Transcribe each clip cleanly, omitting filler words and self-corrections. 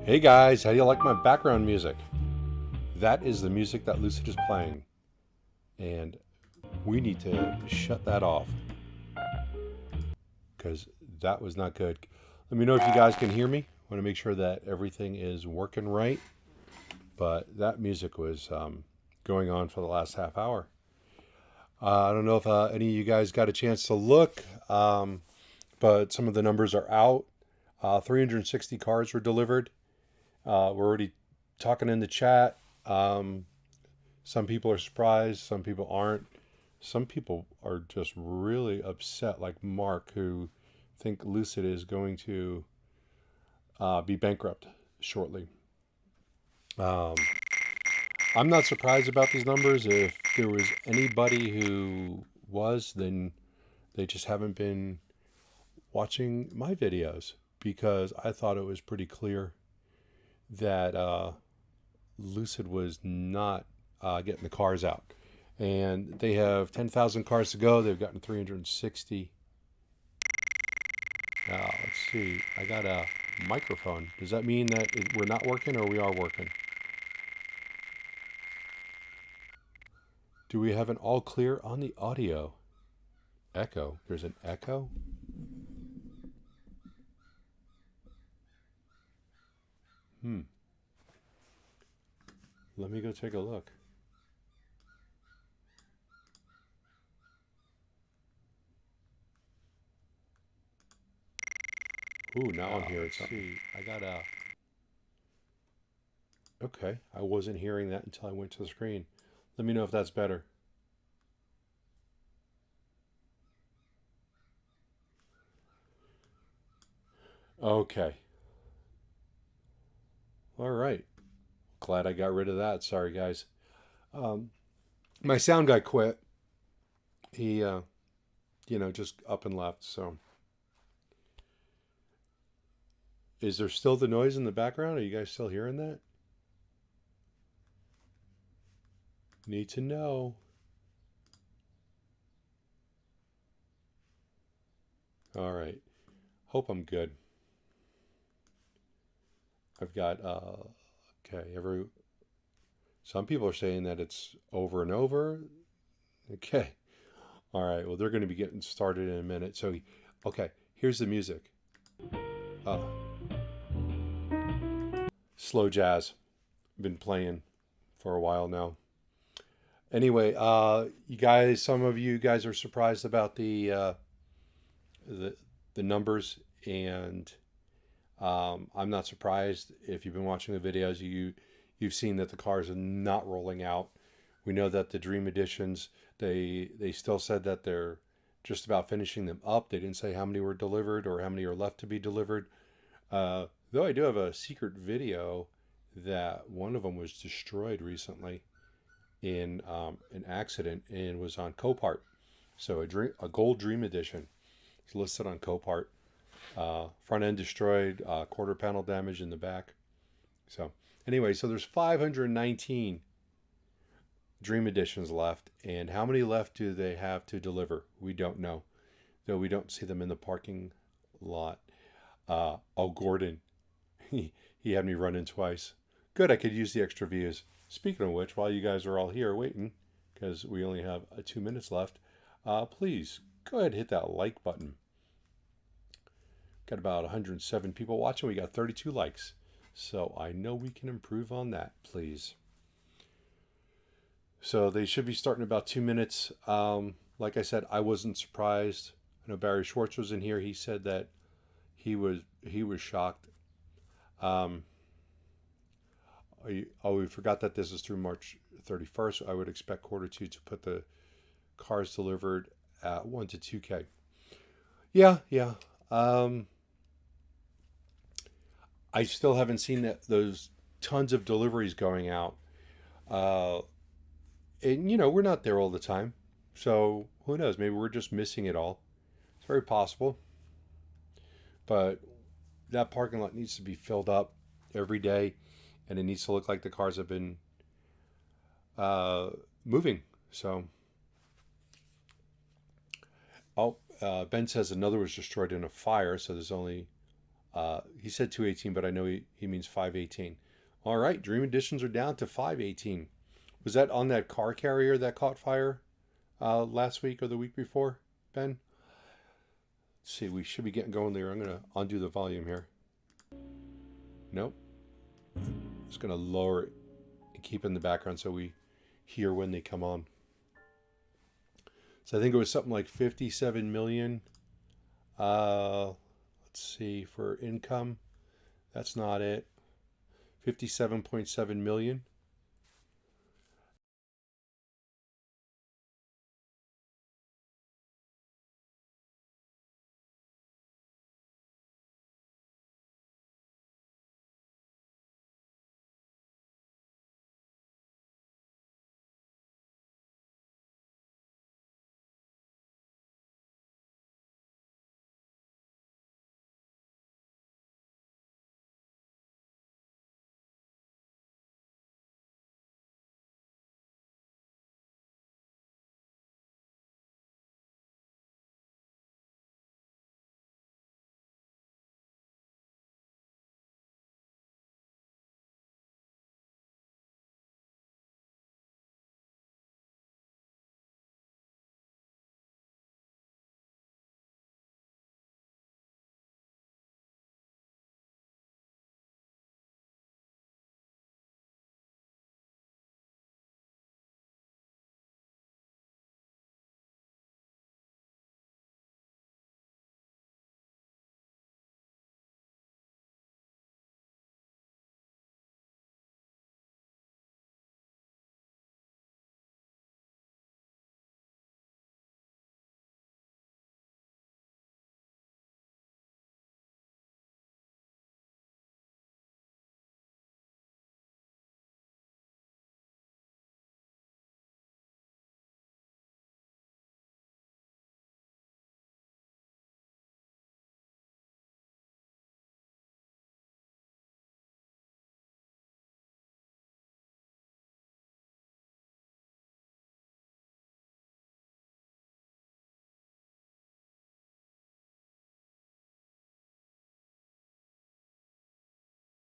Hey guys, how do you like my background music? That is the music that Lucid is playing. And we need to shut that off because that was not good. Let me know if you guys can hear me. I want to make sure that everything is working right. But that music was going on for the last half hour. I don't know if any of you guys got a chance to look, but some of the numbers are out. 360 cars were delivered. We're already talking in the chat. Some people are surprised, some people aren't. Some people are just really upset, like Mark, who think Lucid is going to be bankrupt shortly. I'm not surprised about these numbers. If there was anybody who was, then they just haven't been watching my videos, because I thought it was pretty clear that Lucid was not getting the cars out. And they have 10,000 cars to go. They've gotten 360. Let's see. I got a microphone. Does that mean that we're not working or we are working? Do we have an all clear on the audio? Echo. There's an echo? Let me go take a look. Ooh, now I'm hearing something. I got a... Okay, I wasn't hearing that until I went to the screen. Let me know if that's better. Okay. All right. Glad I got rid of that. Sorry, guys. My sound guy quit. He, just up and left. So, is there still the noise in the background? Are you guys still hearing that? Need to know. All right. Hope I'm good. I've got, okay, some people are saying that it's over and over. Okay. All right. Well, they're going to be getting started in a minute. So, okay, here's the music. Slow jazz. Been playing for a while now. Anyway, you guys, some of you guys are surprised about the numbers, and I'm not surprised. If you've been watching the videos, you've seen that the cars are not rolling out. We know that the Dream Editions, they still said that they're just about finishing them up. They didn't say how many were delivered or how many are left to be delivered. Though I do have a secret video that one of them was destroyed recently in an accident and was on Copart. So a gold Dream Edition is listed on Copart. Front end destroyed, quarter panel damage in the back. So anyway, so there's 519 Dream Editions left, and how many left do they have to deliver? We don't know, though we don't see them in the parking lot. Gordon, he had me run in twice. Good, I could use the extra views. Speaking of which, while you guys are all here waiting, because we only have 2 minutes left, please go ahead and hit that like button. Got about 107 people watching. We got 32 likes. So I know we can improve on that, please. So they should be starting in about 2 minutes. Like I said, I wasn't surprised. I know Barry Schwartz was in here. He said that he was shocked. We forgot that this is through March 31st. I would expect Q2 to put the cars delivered at 1 to 2K. Yeah. I still haven't seen those tons of deliveries going out. And, we're not there all the time. So who knows? Maybe we're just missing it all. It's very possible. But that parking lot needs to be filled up every day. And it needs to look like the cars have been moving. So, Ben says another was destroyed in a fire. So there's only He said 218, but I know he means 518. All right, Dream Editions are down to 518. Was that on that car carrier that caught fire last week or the week before, Ben? Let's see, we should be getting going there. I'm going to undo the volume here. Nope. Just going to lower it and keep it in the background so we hear when they come on. So I think it was something like 57 million. Let's see, for income. That's not it. 57.7 million.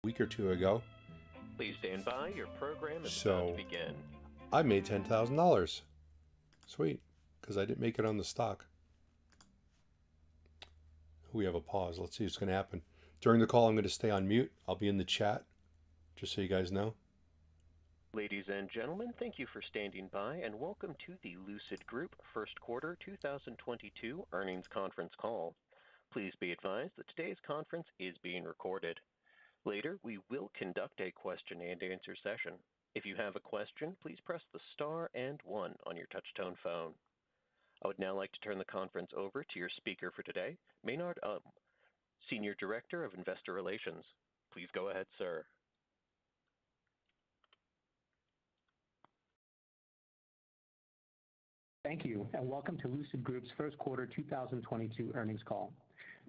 Week or two ago. Please stand by. Your program is about to begin. I made $10,000. Sweet, because I didn't make it on the stock. We have a pause. Let's see what's going to happen. During the call, I'm going to stay on mute. I'll be in the chat, just so you guys know. Ladies and gentlemen, thank you for standing by, and welcome to the Lucid Group First Quarter 2022 Earnings Conference Call. Please be advised that today's conference is being recorded. Later, we will conduct a question and answer session. If you have a question, please press the star and 1 on your touch-tone phone. I would now like to turn the conference over to your speaker for today, Maynard Senior Director of Investor Relations. Please go ahead, sir. Thank you, and welcome to Lucid Group's First Quarter 2022 Earnings Call.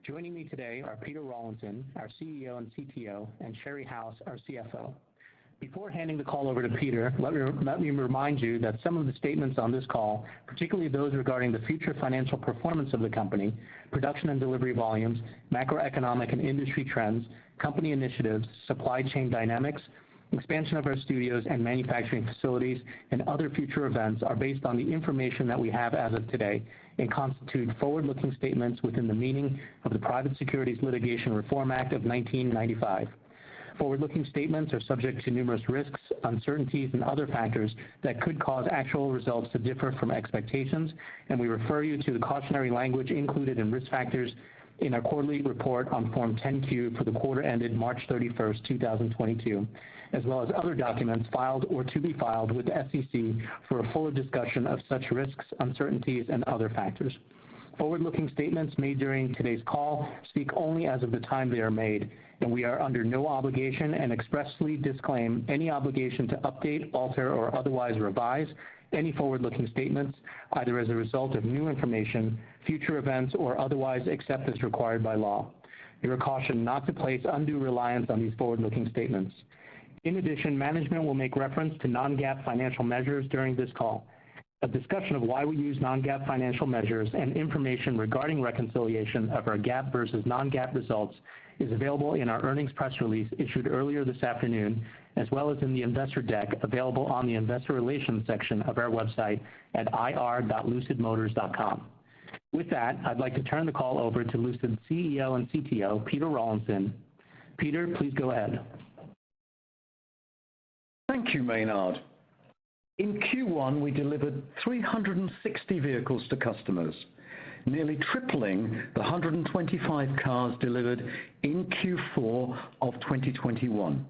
Joining me today are Peter Rawlinson, our CEO and CTO, and Sherry House, our CFO. Before handing the call over to Peter, let me remind you that some of the statements on this call, particularly those regarding the future financial performance of the company, production and delivery volumes, macroeconomic and industry trends, company initiatives, supply chain dynamics, expansion of our studios and manufacturing facilities, and other future events are based on the information that we have as of today and constitute forward-looking statements within the meaning of the Private Securities Litigation Reform Act of 1995. Forward-looking statements are subject to numerous risks, uncertainties, and other factors that could cause actual results to differ from expectations, and we refer you to the cautionary language included in risk factors in our quarterly report on Form 10-Q for the quarter ended March 31st, 2022, as well as other documents filed or to be filed with the SEC for a fuller discussion of such risks, uncertainties, and other factors. Forward-looking statements made during today's call speak only as of the time they are made, and we are under no obligation and expressly disclaim any obligation to update, alter, or otherwise revise any forward-looking statements, either as a result of new information, future events, or otherwise except as required by law. You are cautioned not to place undue reliance on these forward-looking statements. In addition, management will make reference to non-GAAP financial measures during this call. A discussion of why we use non-GAAP financial measures and information regarding reconciliation of our GAAP versus non-GAAP results is available in our earnings press release issued earlier this afternoon, as well as in the investor deck available on the investor relations section of our website at ir.lucidmotors.com. With that, I'd like to turn the call over to Lucid CEO and CTO, Peter Rawlinson. Peter, please go ahead. Thank you, Maynard. In Q1, we delivered 360 vehicles to customers, nearly tripling the 125 cars delivered in Q4 of 2021.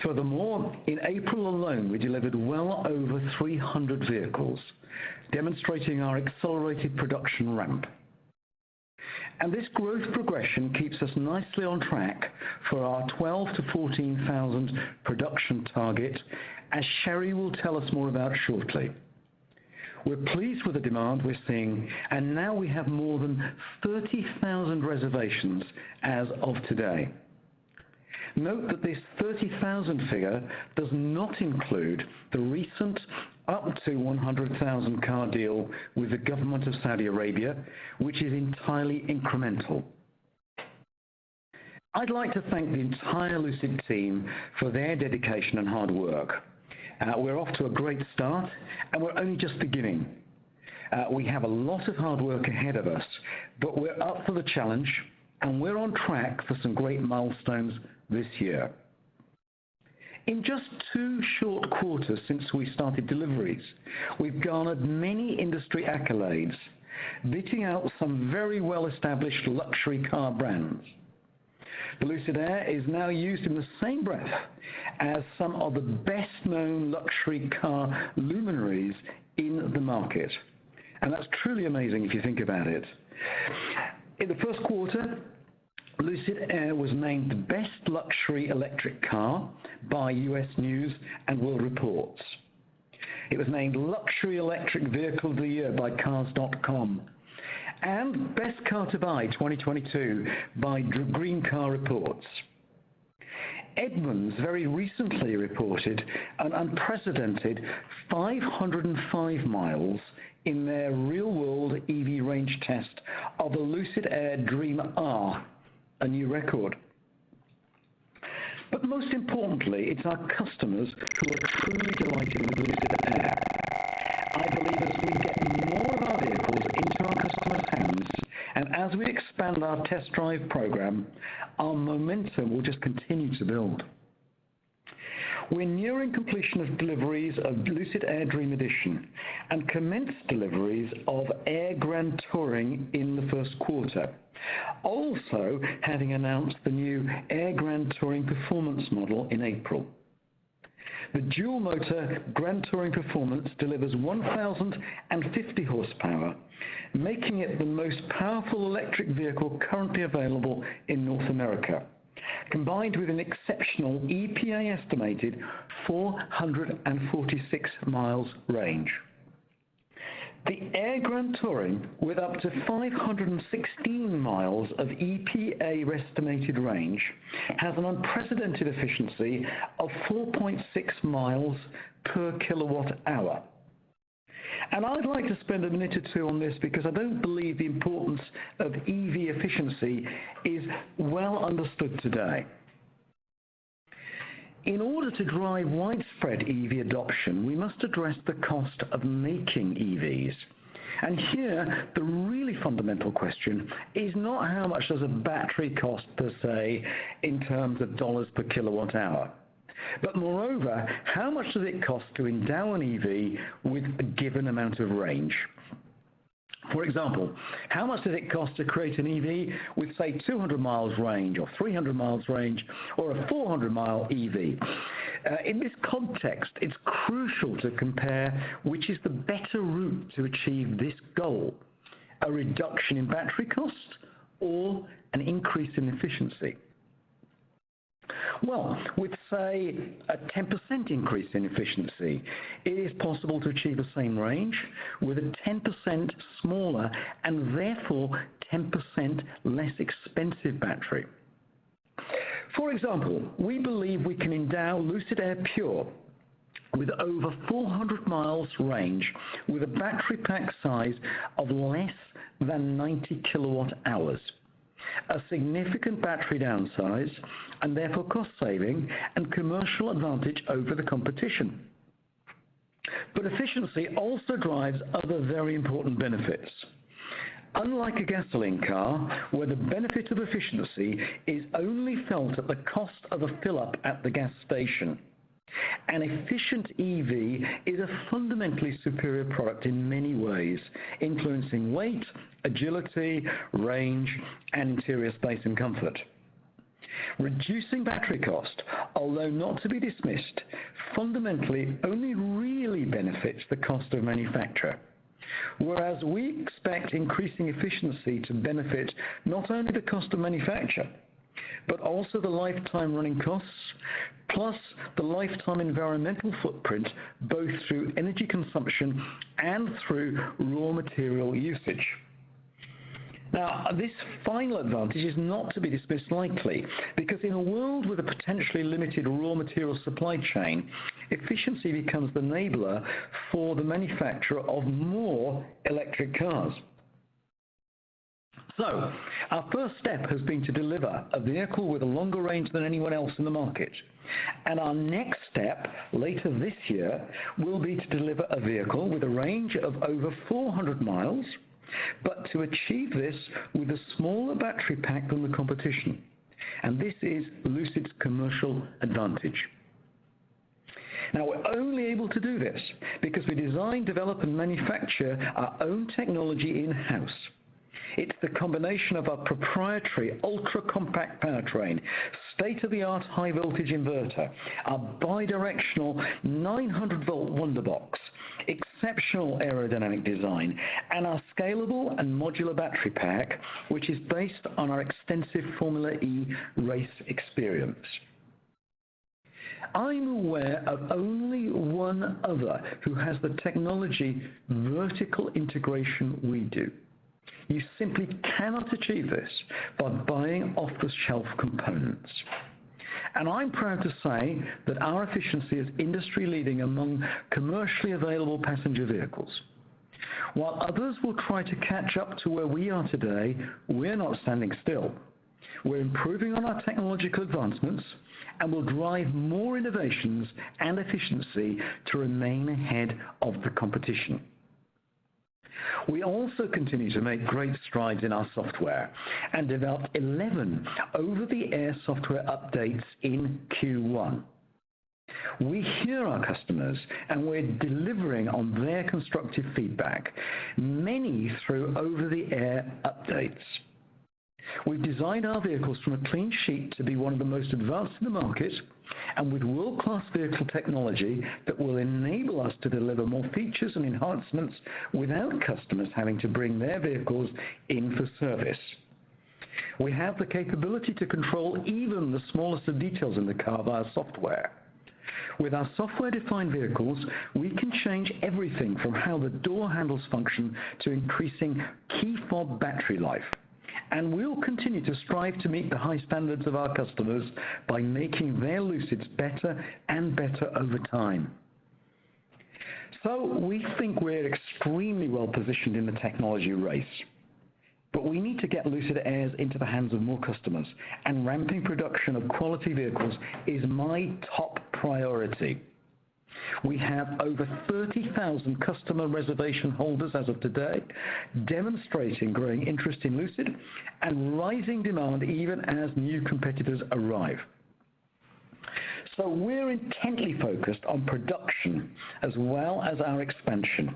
Furthermore, in April alone, we delivered well over 300 vehicles, demonstrating our accelerated production ramp. And this growth progression keeps us nicely on track for our 12,000 to 14,000 production target, as Sherry will tell us more about shortly. We're pleased with the demand we're seeing, and now we have more than 30,000 reservations as of today. Note that this 30,000 figure does not include the recent up to 100,000 car deal with the government of Saudi Arabia, which is entirely incremental. I'd like to thank the entire Lucid team for their dedication and hard work. We're off to a great start, and we're only just beginning. We have a lot of hard work ahead of us, but we're up for the challenge, and we're on track for some great milestones this year. In just 2 short quarters since we started deliveries, we've garnered many industry accolades, beating out some very well-established luxury car brands. The Lucid Air is now used in the same breath as some of the best-known luxury car luminaries in the market. And that's truly amazing if you think about it. In the first quarter, Lucid Air was named the best luxury electric car by US News and World Reports. It was named Luxury Electric Vehicle of the Year by Cars.com and Best Car to Buy 2022 by Green Car Reports. Edmunds very recently reported an unprecedented 505 miles in their real-world EV range test of the Lucid Air Dream R, a new record. But most importantly, it's our customers who are truly delighted with Lucid Air. I believe as we get more of our vehicles into our customers' hands, and as we expand our test drive program, our momentum will just continue to build. We're nearing completion of deliveries of Lucid Air Dream Edition and commenced deliveries of Air Grand Touring in the first quarter, also having announced the new Air Grand Touring Performance model in April. The dual-motor Grand Touring Performance delivers 1,050 horsepower, making it the most powerful electric vehicle currently available in North America, combined with an exceptional EPA-estimated 446 miles range. The Air Grand Touring, with up to 516 miles of EPA-estimated range, has an unprecedented efficiency of 4.6 miles per kilowatt hour. And I'd like to spend a minute or two on this because I don't believe the importance of EV efficiency is well understood today. In order to drive widespread EV adoption, we must address the cost of making EVs. And here, the really fundamental question is not how much does a battery cost per se in terms of dollars per kilowatt hour, but moreover, how much does it cost to endow an EV with a given amount of range? For example, how much does it cost to create an EV with, say, 200 miles range or 300 miles range or a 400-mile EV? In this context, it's crucial to compare which is the better route to achieve this goal, a reduction in battery costs or an increase in efficiency. Well, with, say, a 10% increase in efficiency, it is possible to achieve the same range with a 10% smaller and therefore 10% less expensive battery. For example, we believe we can endow Lucid Air Pure with over 400 miles range with a battery pack size of less than 90 kilowatt hours. A significant battery downsize and therefore cost saving and commercial advantage over the competition. But efficiency also drives other very important benefits. Unlike a gasoline car, where the benefit of efficiency is only felt at the cost of a fill-up at the gas station, an efficient EV is a fundamentally superior product in many ways, influencing weight, agility, range, and interior space and comfort. Reducing battery cost, although not to be dismissed, fundamentally only really benefits the cost of manufacture. Whereas we expect increasing efficiency to benefit not only the cost of manufacture, but also the lifetime running costs, plus the lifetime environmental footprint, both through energy consumption and through raw material usage. Now, this final advantage is not to be dismissed lightly, because in a world with a potentially limited raw material supply chain, efficiency becomes the enabler for the manufacture of more electric cars. So, our first step has been to deliver a vehicle with a longer range than anyone else in the market. And our next step, later this year, will be to deliver a vehicle with a range of over 400 miles, but to achieve this with a smaller battery pack than the competition. And this is Lucid's commercial advantage. Now, we're only able to do this because we design, develop, and manufacture our own technology in-house. It's the combination of our proprietary ultra-compact powertrain, state-of-the-art high-voltage inverter, our bidirectional 900-volt Wonderbox, exceptional aerodynamic design, and our scalable and modular battery pack, which is based on our extensive Formula E race experience. I'm aware of only one other who has the technology vertical integration we do. You simply cannot achieve this by buying off-the-shelf components. And I'm proud to say that our efficiency is industry-leading among commercially available passenger vehicles. While others will try to catch up to where we are today, we're not standing still. We're improving on our technological advancements and will drive more innovations and efficiency to remain ahead of the competition. We also continue to make great strides in our software and developed 11 over-the-air software updates in Q1. We hear our customers and we're delivering on their constructive feedback, many through over-the-air updates. We've designed our vehicles from a clean sheet to be one of the most advanced in the market, and with world-class vehicle technology that will enable us to deliver more features and enhancements without customers having to bring their vehicles in for service. We have the capability to control even the smallest of details in the car via software. With our software-defined vehicles, we can change everything from how the door handles function to increasing key fob battery life. And we'll continue to strive to meet the high standards of our customers by making their Lucids better and better over time. So we think we're extremely well positioned in the technology race. But we need to get Lucid Airs into the hands of more customers, and ramping production of quality vehicles is my top priority. We have over 30,000 customer reservation holders as of today, demonstrating growing interest in Lucid and rising demand even as new competitors arrive. So we're intently focused on production as well as our expansion.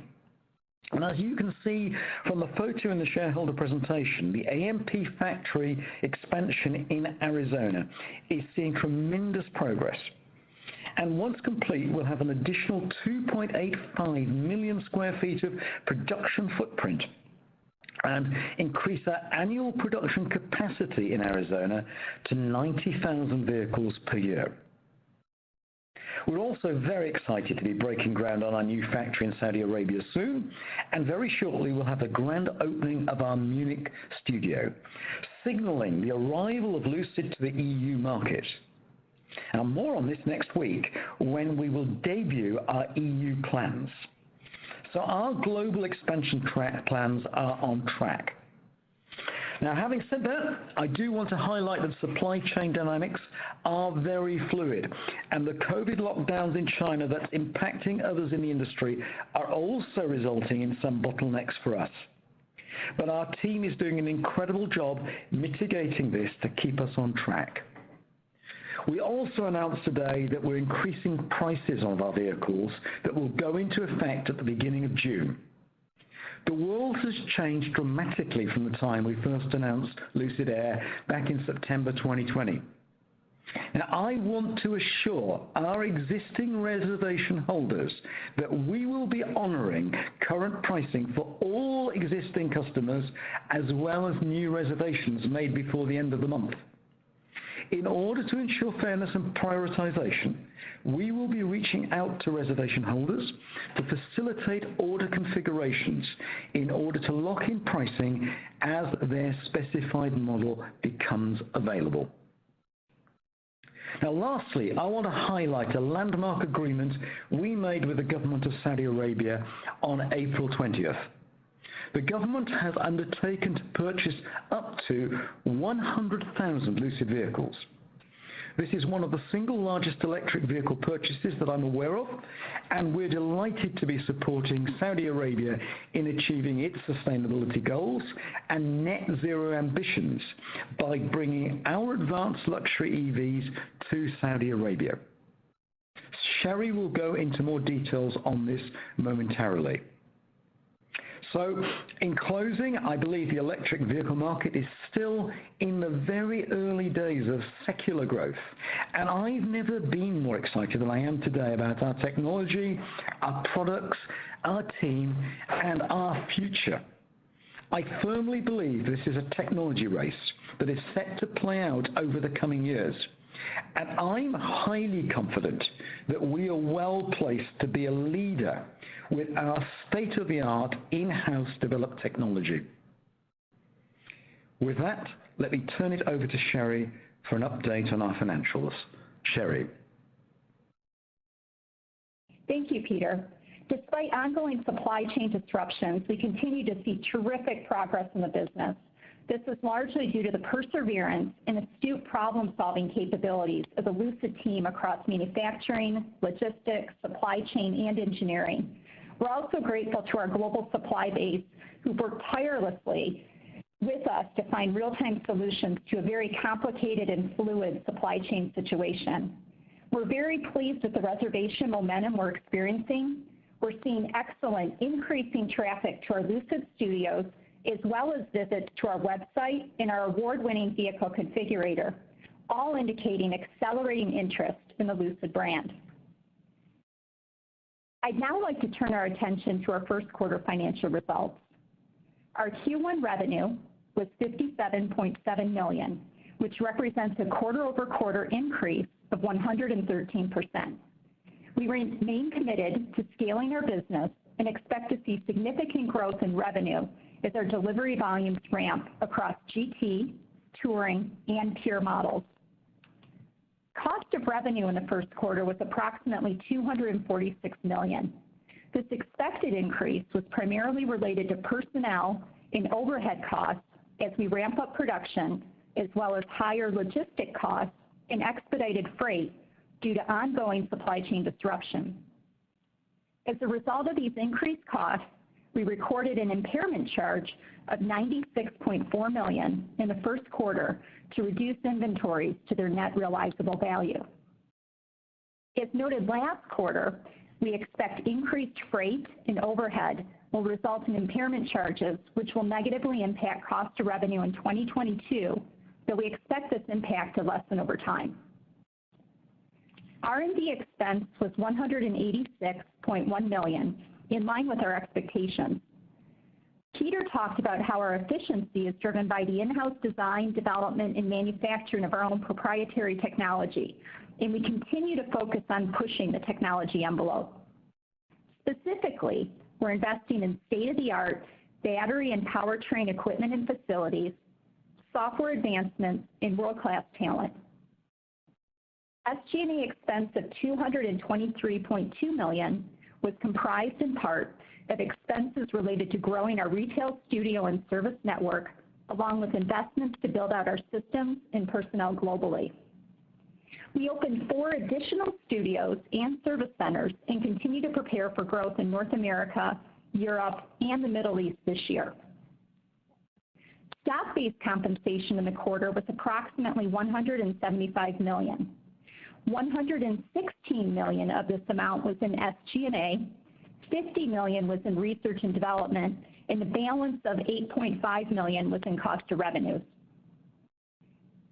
And as you can see from the photo in the shareholder presentation, the AMP factory expansion in Arizona is seeing tremendous progress. And once complete, we'll have an additional 2.85 million square feet of production footprint and increase our annual production capacity in Arizona to 90,000 vehicles per year. We're also very excited to be breaking ground on our new factory in Saudi Arabia soon, and very shortly we'll have the grand opening of our Munich studio, signaling the arrival of Lucid to the EU market. And more on this next week when we will debut our EU plans. So our global expansion plans are on track. Now, having said that, I do want to highlight that supply chain dynamics are very fluid, and the COVID lockdowns in China that's impacting others in the industry are also resulting in some bottlenecks for us. But our team is doing an incredible job mitigating this to keep us on track. We also announced today that we're increasing prices on our vehicles that will go into effect at the beginning of June. The world has changed dramatically from the time we first announced Lucid Air back in September 2020. Now, I want to assure our existing reservation holders that we will be honoring current pricing for all existing customers as well as new reservations made before the end of the month. In order to ensure fairness and prioritization, we will be reaching out to reservation holders to facilitate order configurations in order to lock in pricing as their specified model becomes available. Now, lastly, I want to highlight a landmark agreement we made with the government of Saudi Arabia on April 20th. The government has undertaken to purchase up to 100,000 Lucid vehicles. This is one of the single largest electric vehicle purchases that I'm aware of, and we're delighted to be supporting Saudi Arabia in achieving its sustainability goals and net zero ambitions by bringing our advanced luxury EVs to Saudi Arabia. Sherry will go into more details on this momentarily. So, in closing, I believe the electric vehicle market is still in the very early days of secular growth, and I've never been more excited than I am today about our technology, our products, our team, and our future. I firmly believe this is a technology race that is set to play out over the coming years, and I'm highly confident that we are well placed to be a leader with our state-of-the-art in-house developed technology. With that, let me turn it over to Sherry for an update on our financials. Sherry. Thank you, Peter. Despite ongoing supply chain disruptions, we continue to see terrific progress in the business. This is largely due to the perseverance and astute problem-solving capabilities of the Lucid team across manufacturing, logistics, supply chain, and engineering. We're also grateful to our global supply base who've worked tirelessly with us to find real-time solutions to a very complicated and fluid supply chain situation. We're very pleased with the reservation momentum we're experiencing. We're seeing excellent increasing traffic to our Lucid studios, as well as visits to our website and our award-winning vehicle configurator, all indicating accelerating interest in the Lucid brand. I'd now like to turn our attention to our first quarter financial results. Our Q1 revenue was $57.7 million, which represents a quarter-over-quarter increase of 113%. We remain committed to scaling our business and expect to see significant growth in revenue as our delivery volumes ramp across GT, Touring, and Pure models. Cost of revenue in the first quarter was approximately $246 million. This expected increase was primarily related to personnel and overhead costs as we ramp up production, as well as higher logistic costs and expedited freight due to ongoing supply chain disruption. As a result of these increased costs, we recorded an impairment charge of $96.4 million in the first quarter to reduce inventories to their net realizable value. As noted last quarter, we expect increased freight and overhead will result in impairment charges, which will negatively impact cost of revenue in 2022, though we expect this impact to lessen over time. R&D expense was $186.1 million, in line with our expectations. Peter talked about how our efficiency is driven by the in-house design, development, and manufacturing of our own proprietary technology, and we continue to focus on pushing the technology envelope. Specifically, we're investing in state-of-the-art battery and powertrain equipment and facilities, software advancements, and world-class talent. SG&A expense of $223.2 million was comprised in part of expenses related to growing our retail studio and service network, along with investments to build out our systems and personnel globally. We opened 4 additional studios and service centers and continue to prepare for growth in North America, Europe, and the Middle East this year. Stock-based compensation in the quarter was approximately $175 million. $116 million of this amount was in SG&A, $50 million was in research and development, and the balance of $8.5 million was in cost of revenues.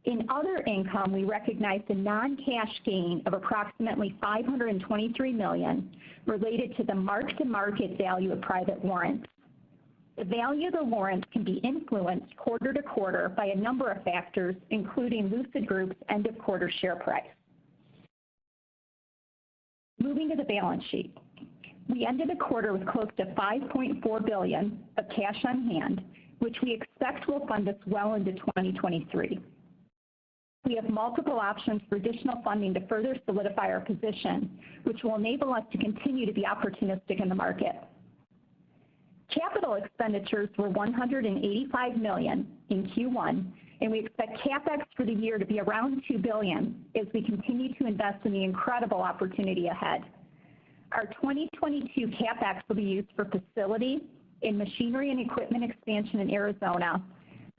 In other income, we recognized a non-cash gain of approximately $523 million related to the mark-to-market value of private warrants. The value of the warrants can be influenced quarter to quarter by a number of factors, including Lucid Group's end-of-quarter share price. Moving to the balance sheet. We ended the quarter with close to $5.4 billion of cash on hand, which we expect will fund us well into 2023. We have multiple options for additional funding to further solidify our position, which will enable us to continue to be opportunistic in the market. Capital expenditures were $185 million in Q1, and we expect CapEx for the year to be around $2 billion as we continue to invest in the incredible opportunity ahead. Our 2022 CapEx will be used for facility and machinery and equipment expansion in Arizona,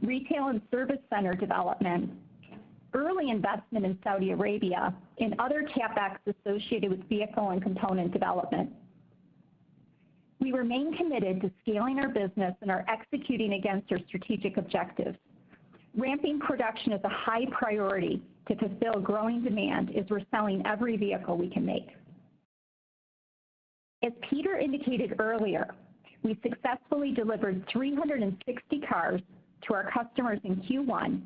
retail and service center development, early investment in Saudi Arabia, and other CapEx associated with vehicle and component development. We remain committed to scaling our business and are executing against our strategic objectives. Ramping production is a high priority to fulfill growing demand as we're selling every vehicle we can make. As Peter indicated earlier, we successfully delivered 360 cars to our customers in Q1,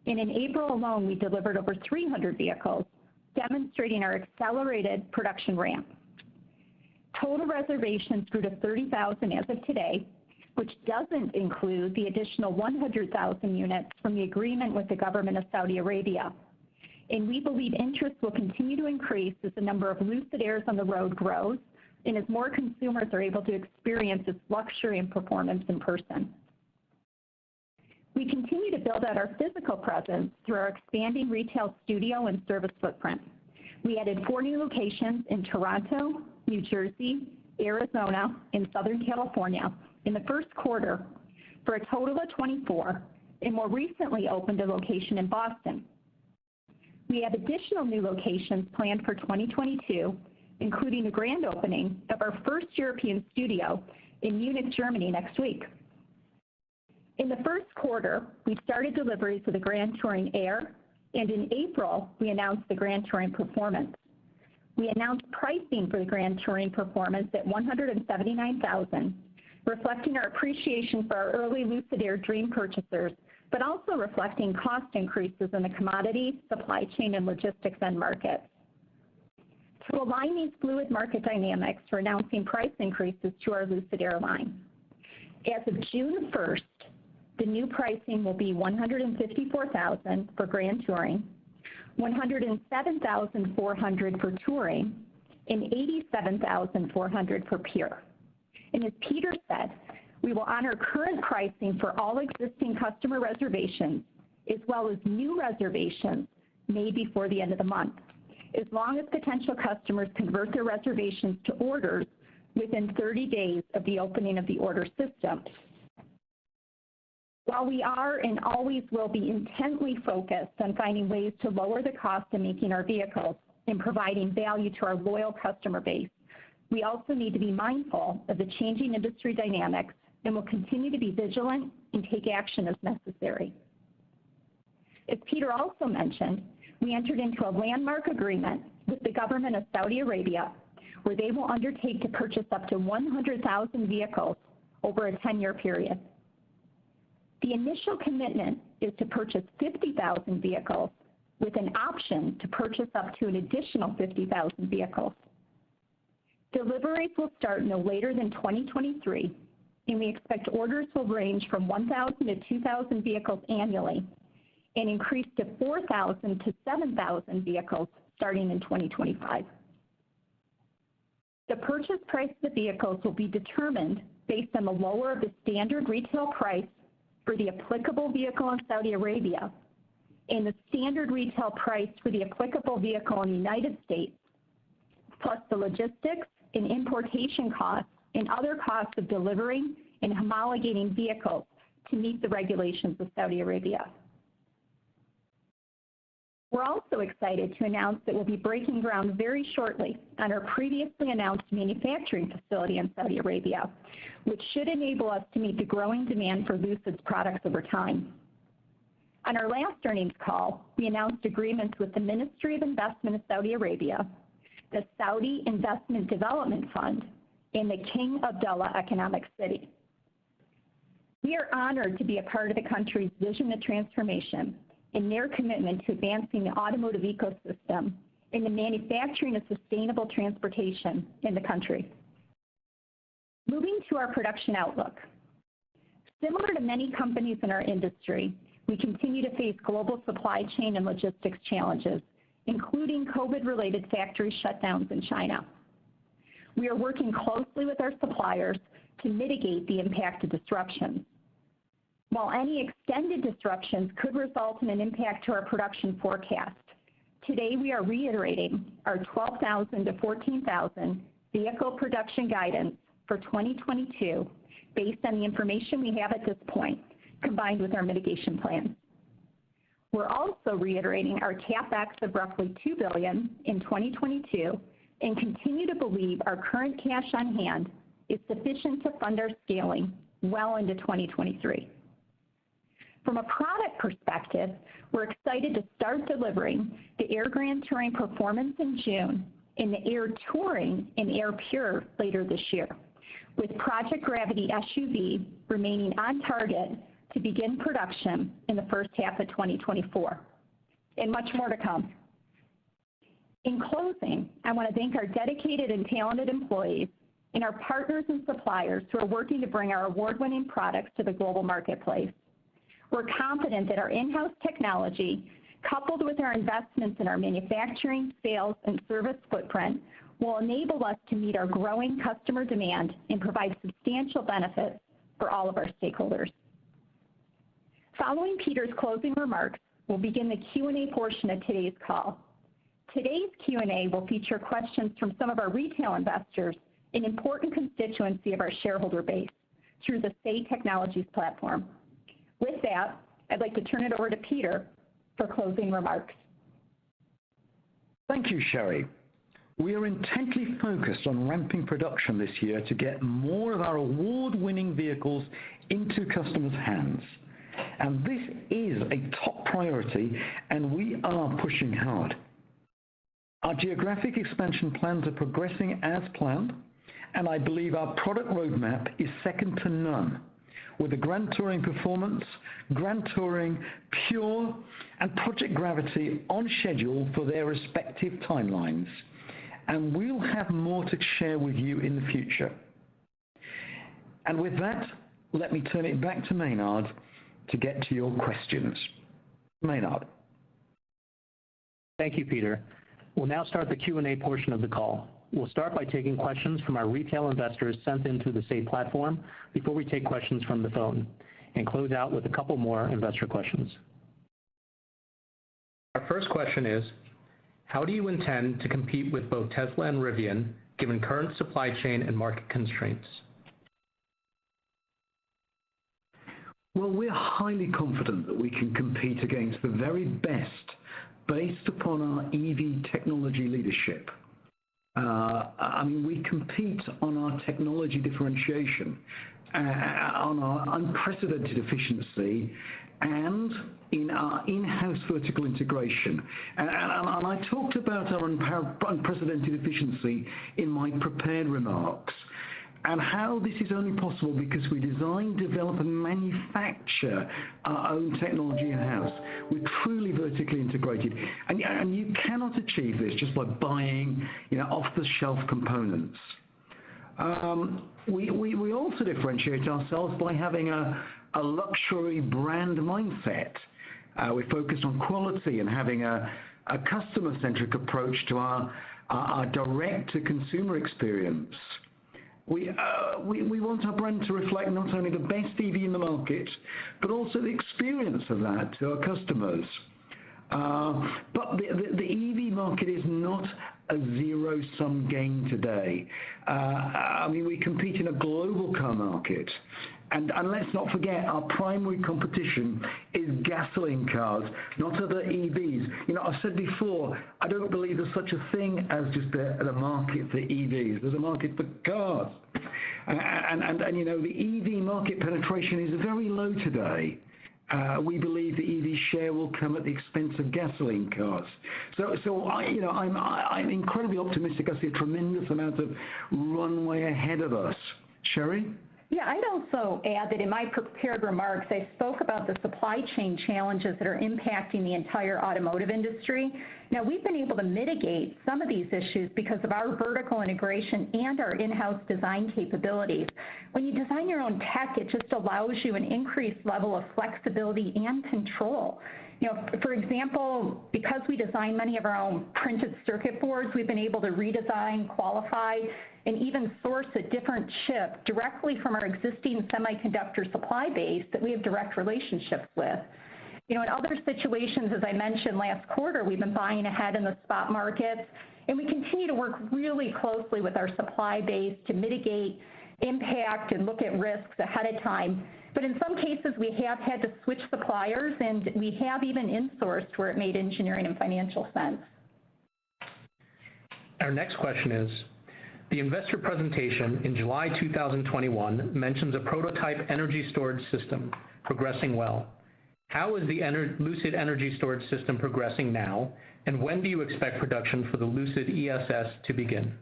and in April alone, we delivered over 300 vehicles, demonstrating our accelerated production ramp. Total reservations grew to 30,000 as of today, which doesn't include the additional 100,000 units from the agreement with the government of Saudi Arabia. And we believe interest will continue to increase as the number of Lucid Airs on the road grows and as more consumers are able to experience its luxury and performance in person. We continue to build out our physical presence through our expanding retail studio and service footprint. We added 4 new locations in Toronto, New Jersey, Arizona, and Southern California in the first quarter for a total of 24, and more recently opened a location in Boston. We have additional new locations planned for 2022, including the grand opening of our first European studio in Munich, Germany next week. In the first quarter, we started deliveries of the Grand Touring Air, and in April, we announced the Grand Touring Performance. We announced pricing for the Grand Touring Performance at $179,000, reflecting our appreciation for our early Lucid Air Dream purchasers, but also reflecting cost increases in the commodity, supply chain, and logistics end markets. To align these fluid market dynamics, we're announcing price increases to our Lucid Air line. As of June 1st, the new pricing will be $154,000 for Grand Touring, $107,400 for Touring, and $87,400 for Pure. And as Peter said, we will honor current pricing for all existing customer reservations, as well as new reservations made before the end of the month, as long as potential customers convert their reservations to orders within 30 days of the opening of the order system. While we are and always will be intently focused on finding ways to lower the cost of making our vehicles and providing value to our loyal customer base, we also need to be mindful of the changing industry dynamics and will continue to be vigilant and take action as necessary. As Peter also mentioned, we entered into a landmark agreement with the government of Saudi Arabia, where they will undertake to purchase up to 100,000 vehicles over a 10-year period. The initial commitment is to purchase 50,000 vehicles with an option to purchase up to an additional 50,000 vehicles. Deliveries will start no later than 2023, and we expect orders will range from 1,000 to 2,000 vehicles annually and increase to 4,000 to 7,000 vehicles starting in 2025. The purchase price of the vehicles will be determined based on the lower of the standard retail price for the applicable vehicle in Saudi Arabia and the standard retail price for the applicable vehicle in the United States, plus the logistics and importation costs and other costs of delivering and homologating vehicles to meet the regulations of Saudi Arabia. We're also excited to announce that we'll be breaking ground very shortly on our previously announced manufacturing facility in Saudi Arabia, which should enable us to meet the growing demand for Lucid's products over time. On our last earnings call, we announced agreements with the Ministry of Investment of Saudi Arabia, the Saudi Investment Development Fund, and the King Abdullah Economic City. We are honored to be a part of the country's vision of transformation in their commitment to advancing the automotive ecosystem and the manufacturing of sustainable transportation in the country. Moving to our production outlook. Similar to many companies in our industry, we continue to face global supply chain and logistics challenges, including COVID-related factory shutdowns in China. We are working closely with our suppliers to mitigate the impact of disruptions. While any extended disruptions could result in an impact to our production forecast, today we are reiterating our 12,000 to 14,000 vehicle production guidance for 2022 based on the information we have at this point, combined with our mitigation plans. We're also reiterating our CapEx of roughly $2 billion in 2022 and continue to believe our current cash on hand is sufficient to fund our scaling well into 2023. From a product perspective, we're excited to start delivering the Air Grand Touring Performance in June and the Air Touring and Air Pure later this year, with Project Gravity SUV remaining on target to begin production in the first half of 2024, and much more to come. In closing, I want to thank our dedicated and talented employees and our partners and suppliers who are working to bring our award-winning products to the global marketplace. We're confident that our in-house technology, coupled with our investments in our manufacturing, sales, and service footprint, will enable us to meet our growing customer demand and provide substantial benefits for all of our stakeholders. Following Peter's closing remarks, we'll begin the Q&A portion of today's call. Today's Q&A will feature questions from some of our retail investors, an important constituency of our shareholder base, through the Say Technologies platform. With that, I'd like to turn it over to Peter for closing remarks. Thank you, Sherry. We are intently focused on ramping production this year to get more of our award-winning vehicles into customers' hands. And this is a top priority, and we are pushing hard. Our geographic expansion plans are progressing as planned, and I believe our product roadmap is second to none, with the Grand Touring Performance, Grand Touring, Pure, and Project Gravity on schedule for their respective timelines. And we'll have more to share with you in the future. And with that, let me turn it back to Maynard to get to your questions. Maynard. Thank you, Peter. We'll now start the Q&A portion of the call. We'll start by taking questions from our retail investors sent into the Say platform before we take questions from the phone, and close out with a couple more investor questions. Our first question is, how do you intend to compete with both Tesla and Rivian given current supply chain and market constraints? Well, we're highly confident that we can compete against the very best based upon our EV technology leadership. We compete on our technology differentiation, on our unprecedented efficiency, and in our in-house vertical integration. And I talked about our unprecedented efficiency in my prepared remarks, and how this is only possible because we design, develop, and manufacture our own technology in-house. We're truly vertically integrated, and you cannot achieve this just by buying, off-the-shelf components. We also differentiate ourselves by having a luxury brand mindset. We're focused on quality and having a customer-centric approach to our direct-to-consumer experience. We want our brand to reflect not only the best EV in the market, but also the experience of that to our customers. But the EV market is not a zero-sum game today. I mean, we compete in a global car market. And let's not forget, our primary competition is gasoline cars, not other EVs. You know, I've said before, I don't believe there's such a thing as just a market for EVs. There's a market for cars. And you know, the EV market penetration is very low today. We believe the EV share will come at the expense of gasoline cars. So I'm incredibly optimistic. I see a tremendous amount of runway ahead of us. Sherry? Yeah, I'd also add that in my prepared remarks, I spoke about the supply chain challenges that are impacting the entire automotive industry. Now, we've been able to mitigate some of these issues because of our vertical integration and our in-house design capabilities. When you design your own tech, it just allows you an increased level of flexibility and control. You know, for example, because we design many of our own printed circuit boards, we've been able to redesign, qualify, and even source a different chip directly from our existing semiconductor supply base that we have direct relationships with. You know, in other situations, as I mentioned last quarter, we've been buying ahead in the spot markets, and we continue to work really closely with our supply base to mitigate impact and look at risks ahead of time. But in some cases, we have had to switch suppliers, and we have even insourced where it made engineering and financial sense. Our next question is, the investor presentation in July 2021 mentions a prototype energy storage system progressing well. How is the Lucid energy storage system progressing now, and when do you expect production for the Lucid ESS to begin?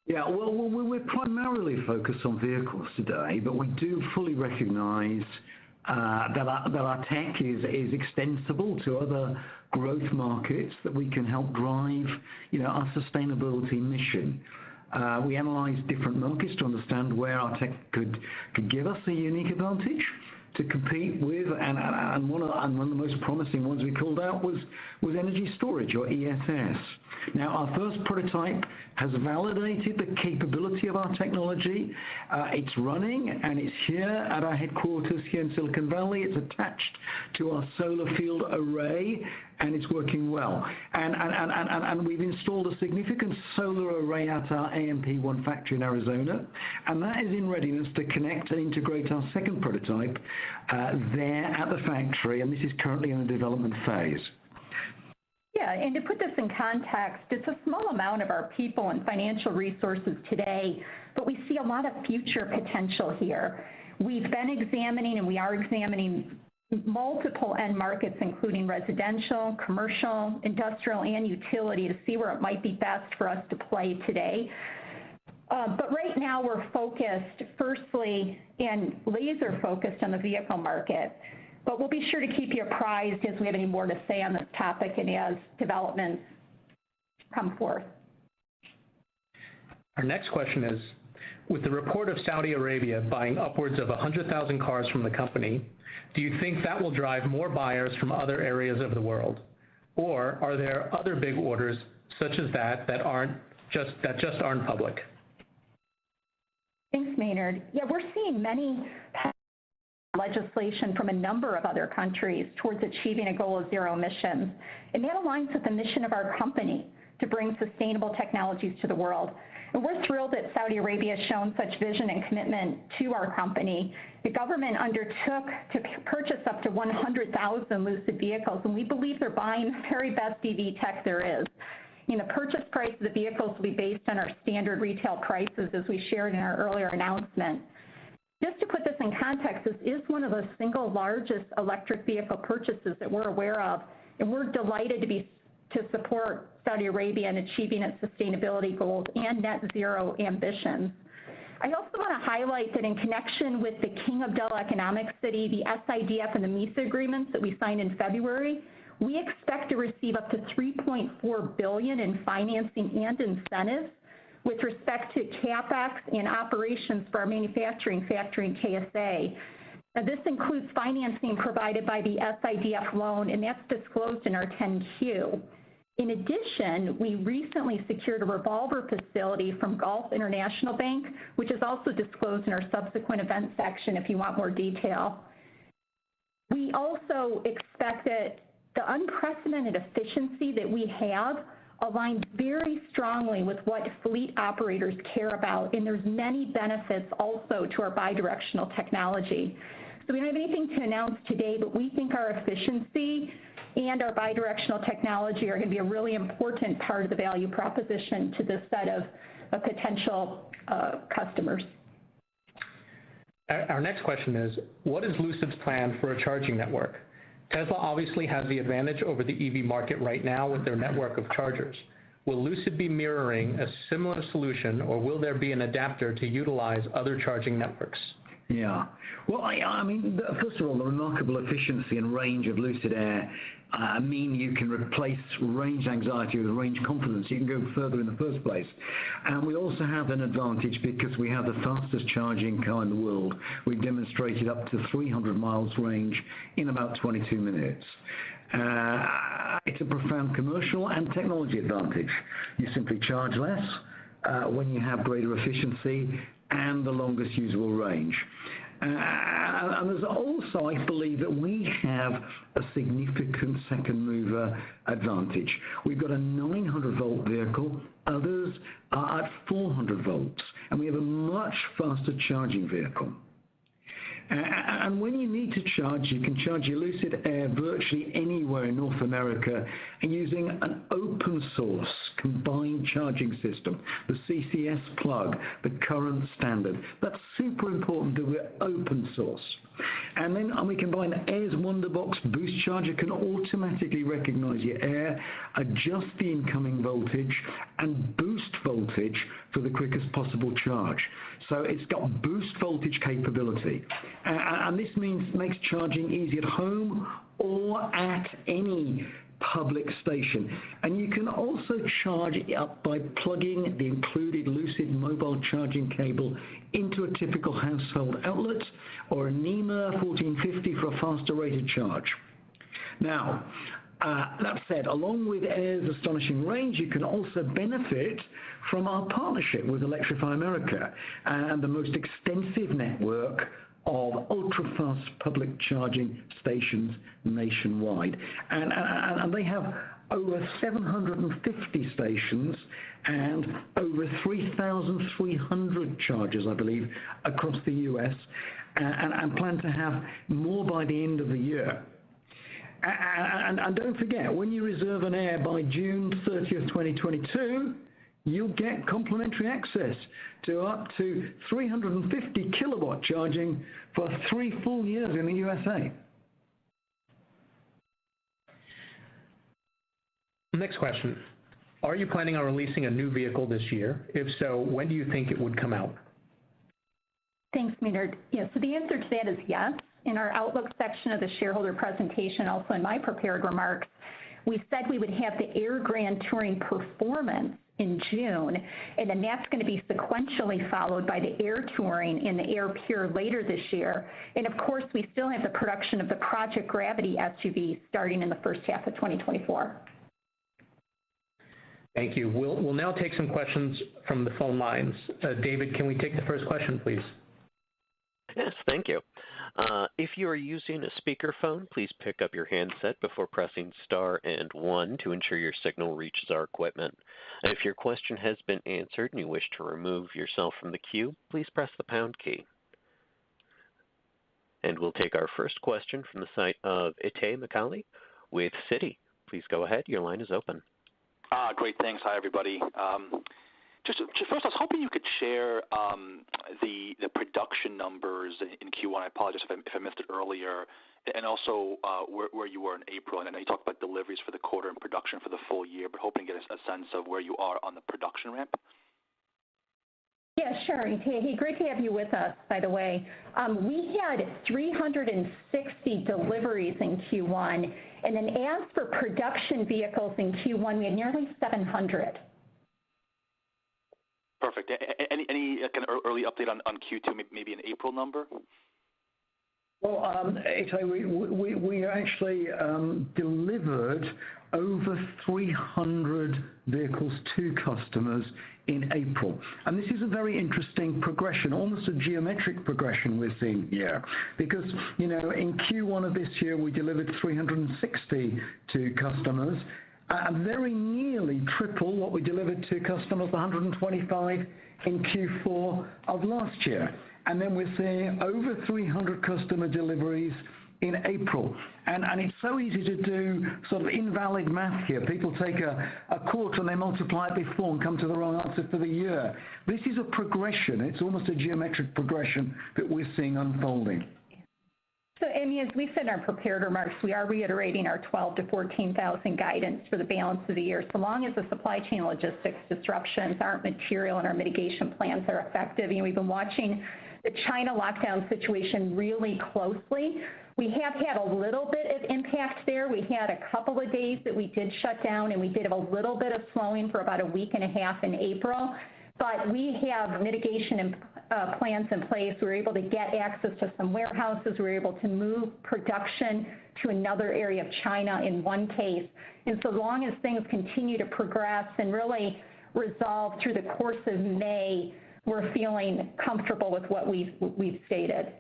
Yeah, well, we're primarily focused on vehicles today, but we do fully recognize that our tech is extensible to other growth markets that we can help drive, you know, our sustainability mission. We analyze different markets to understand where our tech could give us a unique advantage to compete with, and one of the most promising ones we called out was energy storage, or ESS. Now, our first prototype has validated the capability of our technology. It's running, and it's here at our headquarters here in Silicon Valley. It's attached to our solar field array, and it's working well. And we've installed a significant solar array at our AMP1 factory in Arizona, and that is in readiness to connect and integrate our second prototype there at the factory, and this is currently in the development phase. Yeah, and to put this in context, it's a small amount of our people and financial resources today, but we see a lot of future potential here. We've been examining, and we are examining multiple end markets, including residential, commercial, industrial, and utility, to see where it might be best for us to play today. But right now we're focused, firstly, and laser focused on the vehicle market. But we'll be sure to keep you apprised as we have any more to say on this topic and as developments come forth. Our next question is, with the report of Saudi Arabia buying upwards of 100,000 cars from the company, do you think that will drive more buyers from other areas of the world? Or are there other big orders such as that just aren't public? Thanks, Maynard. Yeah, we're seeing many legislation from a number of other countries towards achieving a goal of zero emissions. And that aligns with the mission of our company to bring sustainable technologies to the world. And we're thrilled that Saudi Arabia has shown such vision and commitment to our company. The government undertook to purchase up to 100,000 Lucid vehicles, and we believe they're buying the very best EV tech there is. You know, the purchase price of the vehicles will be based on our standard retail prices, as we shared in our earlier announcement. Just to put this in context, this is one of the single largest electric vehicle purchases that we're aware of, and we're delighted to support Saudi Arabia in achieving its sustainability goals and net zero ambitions. I also want to highlight that in connection with the King Abdullah Economic City, the SIDF and the MISA agreements that we signed in February, we expect to receive up to $3.4 billion in financing and incentives with respect to CapEx and operations for our manufacturing factory in KSA. Now, this includes financing provided by the SIDF loan, and that's disclosed in our 10-Q. In addition, we recently secured a revolver facility from Gulf International Bank, which is also disclosed in our subsequent events section if you want more detail. We also expect that the unprecedented efficiency that we have aligns very strongly with what fleet operators care about, and there's many benefits also to our bidirectional technology. So we don't have anything to announce today, but we think our efficiency and our bidirectional technology are going to be a really important part of the value proposition to this set of potential customers. Our next question is, what is Lucid's plan for a charging network? Tesla obviously has the advantage over the EV market right now with their network of chargers. Will Lucid be mirroring a similar solution, or will there be an adapter to utilize other charging networks? Yeah. Well, I mean, first of all, the remarkable efficiency and range of Lucid Air mean you can replace range anxiety with range confidence. You can go further in the first place. And we also have an advantage because we have the fastest charging car in the world. We've demonstrated up to 300 miles range in about 22 minutes. It's a profound commercial and technology advantage. You simply charge less when you have greater efficiency and the longest usable range. And there's also, I believe, that we have a significant second mover advantage. We've got a 900 volt vehicle, others are at 400 volts, and we have a much faster charging vehicle. And when you need to charge, you can charge your Lucid Air virtually anywhere in North America using an open source combined charging system, the CCS plug, the current standard. That's super important that we're open source. And then we combine Air's Wonderbox boost charger can automatically recognize your Air, adjust the incoming voltage, and boost voltage for the quickest possible charge. So it's got boost voltage capability. And this makes charging easy at home or at any public station. And you can also charge it up by plugging the included Lucid mobile charging cable into a typical household outlet or a NEMA 1450 for a faster rated charge. Now, that said, along with Air's astonishing range, you can also benefit from our partnership with Electrify America and the most extensive network of ultra-fast public charging stations nationwide. And they have over 750 stations and over 3,300 chargers, I believe, across the U.S., and plan to have more by the end of the year. And don't forget, when you reserve an Air by June 30th, 2022, you'll get complimentary access to up to 350 kilowatt charging for 3 full years in the USA. Next question. Are you planning on releasing a new vehicle this year? If so, when do you think it would come out? Thanks, Maynard. Yeah, so the answer to that is yes. In our Outlook section of the shareholder presentation, also in my prepared remarks, we said we would have the Air Grand Touring Performance in June, and then that's going to be sequentially followed by the Air Touring and the Air Pure later this year. And of course, we still have the production of the Project Gravity SUV starting in the first half of 2024. Thank you. We'll now take some questions from the phone lines. David, can we take the first question, please? Yes, thank you. If you are using a speakerphone, please pick up your handset before pressing star and 1 to ensure your signal reaches our equipment. And if your question has been answered and you wish to remove yourself from the queue, please press the pound key. And we'll take our first question from the site of Itay Michaeli with Citi. Please go ahead. Your line is open. Great. Thanks. Hi, everybody. Just first, I was hoping you could share the production numbers in Q1. I apologize if I missed it earlier, and also where you were in April. And I know you talked about deliveries for the quarter and production for the full year, but hoping to get a sense of where you are on the production ramp. Yeah, sure. Hey, great to have you with us, by the way. We had 360 deliveries in Q1, and then as for production vehicles in Q1, we had nearly 700. Perfect. Any kind of early update on Q2, maybe an April number? Well, Italy, we actually delivered over 300 vehicles to customers in April. And this is a very interesting progression, almost a geometric progression we're seeing here. Because, in Q1 of this year, we delivered 360 to customers, very nearly triple what we delivered to customers, 125 in Q4 of last year. And then we're seeing over 300 customer deliveries in April. And it's so easy to do sort of invalid math here. People take a quarter and they multiply it before and come to the wrong answer for the year. This is a progression. It's almost a geometric progression that we're seeing unfolding. So, Amy, as we said in our prepared remarks, we are reiterating our 12,000 to 14,000 guidance for the balance of the year, so long as the supply chain logistics disruptions aren't material and our mitigation plans are effective. We've been watching the China lockdown situation really closely. We have had a little bit of impact there. We had a couple of days that we did shut down, and we did have a little bit of slowing for about a week and a half in April. But we have mitigation plans in place. We were able to get access to some warehouses. We were able to move production to another area of China in one case. And so long as things continue to progress and really resolve through the course of May, we're feeling comfortable with what we've stated.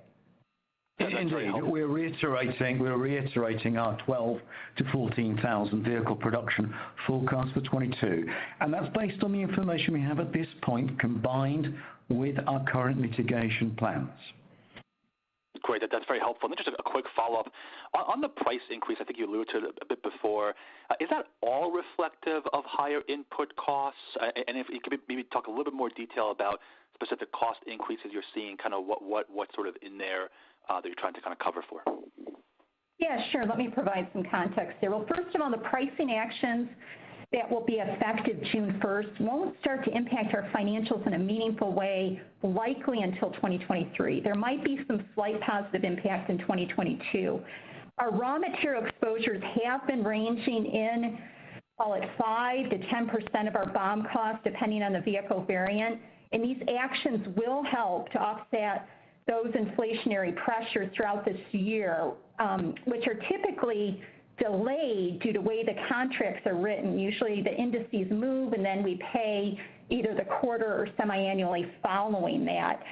Indeed, we're reiterating our 12 to 14,000 vehicle production forecast for 22, and that's based on the information we have at this point, combined with our current mitigation plans. Great, that's very helpful. And then just a quick follow-up. On the price increase, I think you alluded to it a bit before, is that all reflective of higher input costs? And if you could maybe talk a little bit more detail about specific cost increases you're seeing, kind of what sort of in there that you're trying to kind of cover for? Yeah, sure. Let me provide some context there. Well, first of all, the pricing actions that will be effective June 1st won't start to impact our financials in a meaningful way, likely until 2023. There might be some slight positive impact in 2022. Our raw material exposures have been ranging in, call it 5 to 10% of our BOM cost, depending on the vehicle variant. And these actions will help to offset those inflationary pressures throughout this year, which are typically delayed due to the way the contracts are written. Usually the indices move and then we pay either the quarter or semi-annually following that.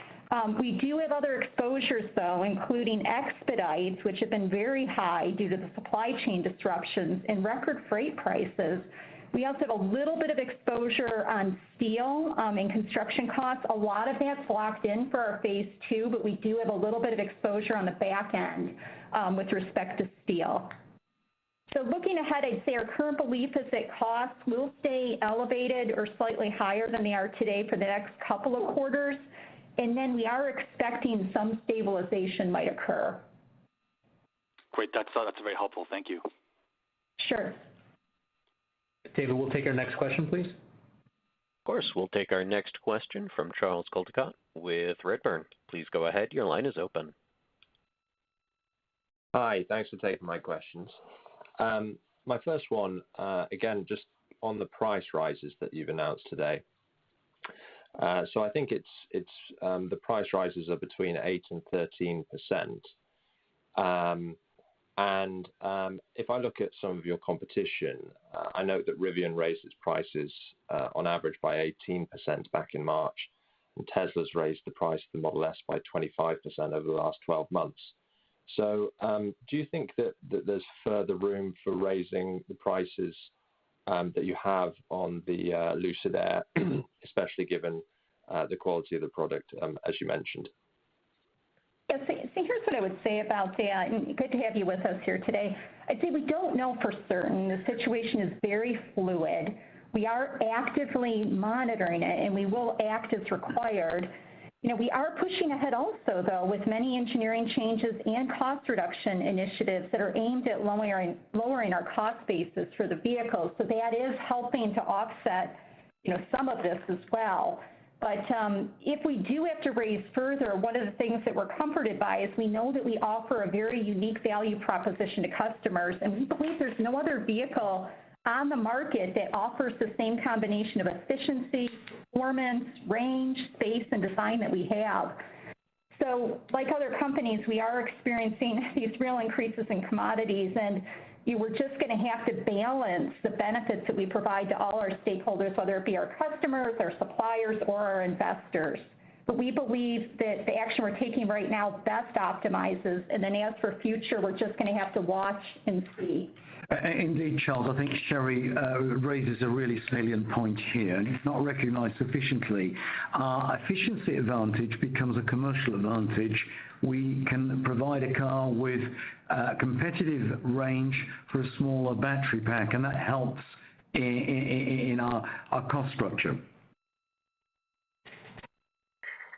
We do have other exposures, though, including expedites, which have been very high due to the supply chain disruptions and record freight prices. We also have a little bit of exposure on steel and construction costs. A lot of that's locked in for our phase 2, but we do have a little bit of exposure on the back end with respect to steel. So looking ahead, I'd say our current belief is that costs will stay elevated or slightly higher than they are today for the next couple of quarters, and then we are expecting some stabilization might occur. Great, that's very helpful. Thank you. Sure. David, we'll take our next question, please. Of course, we'll take our next question from Charles Coldicott with Redburn. Please go ahead. Your line is open. Hi, thanks for taking my questions. My first one, again, just on the price rises that you've announced today. So I think it's the price rises are between 8 and 13%. And if I look at some of your competition, I note that Rivian raised its prices on average by 18% back in March, and Tesla's raised the price of the Model S by 25% over the last 12 months. So do you think that there's further room for raising the prices that you have on the Lucid Air, especially given the quality of the product, as you mentioned? Yeah, so here's what I would say about that, and good to have you with us here today. I'd say we don't know for certain. The situation is very fluid. We are actively monitoring it, and we will act as required. We are pushing ahead also, though, with many engineering changes and cost reduction initiatives that are aimed at lowering our cost basis for the vehicles. So that is helping to offset, some of this as well. But if we do have to raise further, one of the things that we're comforted by is we know that we offer a very unique value proposition to customers, and we believe there's no other vehicle on the market that offers the same combination of efficiency, performance, range, space, and design that we have. So like other companies, we are experiencing these real increases in commodities, and we're just going to have to balance the benefits that we provide to all our stakeholders, whether it be our customers, our suppliers, or our investors. But we believe that the action we're taking right now best optimizes, and then as for future, we're just going to have to watch and see. Indeed, Charles, I think Sherry raises a really salient point here, and it's not recognized sufficiently. Our efficiency advantage becomes a commercial advantage. We can provide a car with competitive range for a smaller battery pack, and that helps in our cost structure.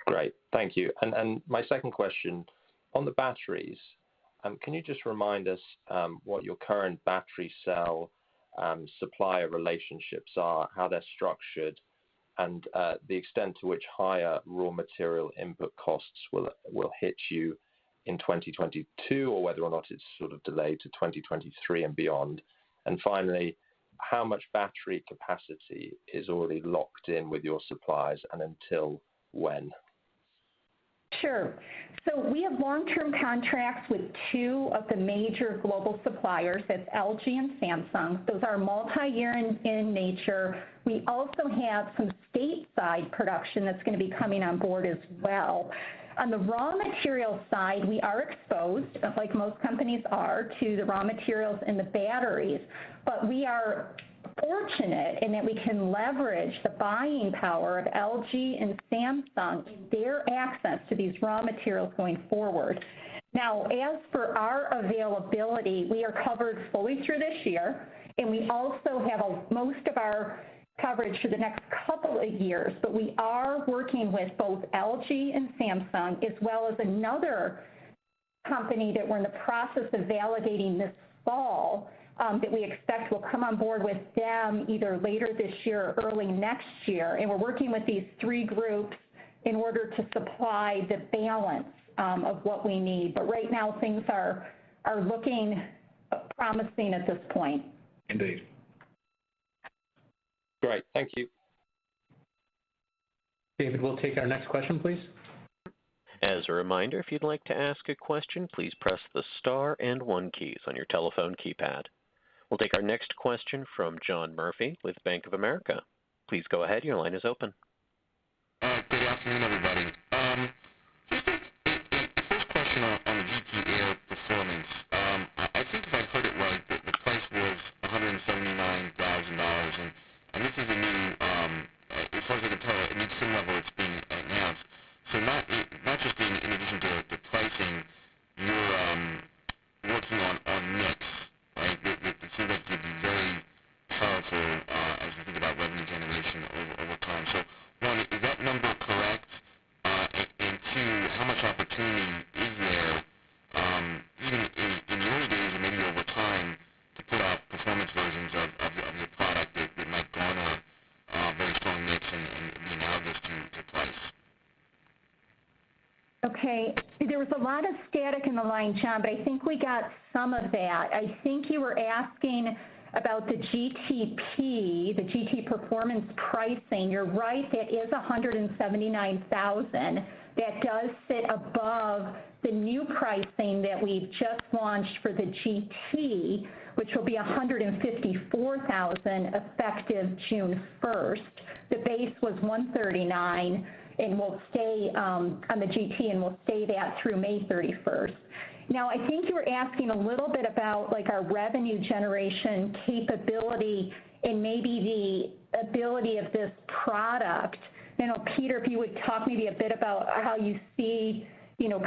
Great, thank you. And my second question, on the batteries, can you just remind us what your current battery cell supplier relationships are, how they're structured, and the extent to which higher raw material input costs will hit you in 2022, or whether or not it's sort of delayed to 2023 and beyond? And finally, how much battery capacity is already locked in with your suppliers, and until when? Sure. So we have long-term contracts with two of the major global suppliers, that's LG and Samsung. Those are multi-year in nature. We also have some stateside production that's going to be coming on board as well. On the raw material side, we are exposed, like most companies are, to the raw materials in the batteries, but we are fortunate in that we can leverage the buying power of LG and Samsung in their access to these raw materials going forward. Now, as for our availability, we are covered fully through this year, and we also have most of our coverage for the next couple of years, but we are working with both LG and Samsung, as well as another company that we're in the process of validating this fall, that we expect will come on board with them either later this year or early next year. And we're working with these three groups in order to supply the balance of what we need. But right now, things are looking promising at this point. Indeed. Great, thank you. David, we'll take our next question, please. As a reminder, if you'd like to ask a question, please press the star and 1 keys on your telephone keypad. We'll take our next question from John Murphy with Bank of America. Please go ahead. Your line is open. Good afternoon, everybody. Just a first question on the GT Air performance. I think if I heard it right, the price was $179,000, and this is a new, as far as I can tell, a new trim level that's being announced. So not just in addition to pricing, you're working on mix, right? It seems like it could be very powerful as we think about revenue generation over time. So one, is that number correct? And two, how much opportunity is there, even in the early days or maybe over time, to put out performance versions of your product that might garner very strong mix and be analogous to price? Okay, there was a lot of static in the line, John, but I think we got some of that. I think you were asking about the GTP, the GT performance pricing. You're right, that is $179,000. That does sit above the new pricing that we've just launched for the GT, which will be $154,000 effective June 1st. The base was $139,000. And we'll stay on the GT, and we'll stay that through May 31st. Now, I think you were asking a little bit about like our revenue generation capability and maybe the ability of this product. You know, Peter, if you would talk maybe a bit about how you see,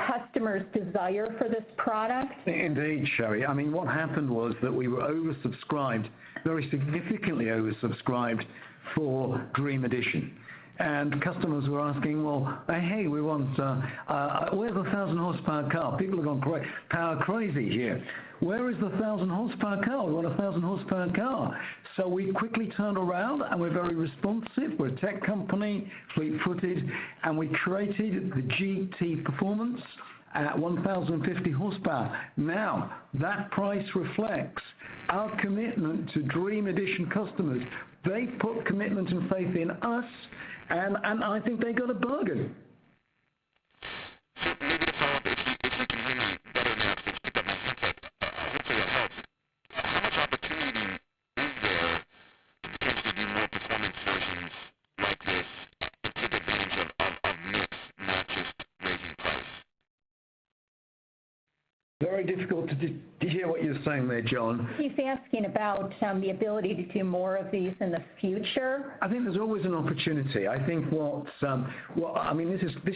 customers' desire for this product. Indeed, Sherry. I mean, what happened was that we were oversubscribed, very significantly oversubscribed for Dream Edition. And customers were asking, well, hey, we want, where's the 1,000 horsepower car? People have gone power crazy here. Where is the 1,000 horsepower car? We want a 1,000 horsepower car. So we quickly turned around, and we're very responsive. We're a tech company, fleet-footed, and we created the GT Performance at 1,050 horsepower. Now, that price reflects our commitment to Dream Edition customers. They put commitment and faith in us, and I think they got a bargain. So maybe to follow up, if you can hear me better now, because it's picked up my headset, hopefully that helps. How much opportunity is there to potentially do more performance versions like this and take advantage of mix, not just raising price? Very difficult to hear what you're saying there, John. He's asking about the ability to do more of these in the future. I think there's always an opportunity. I think this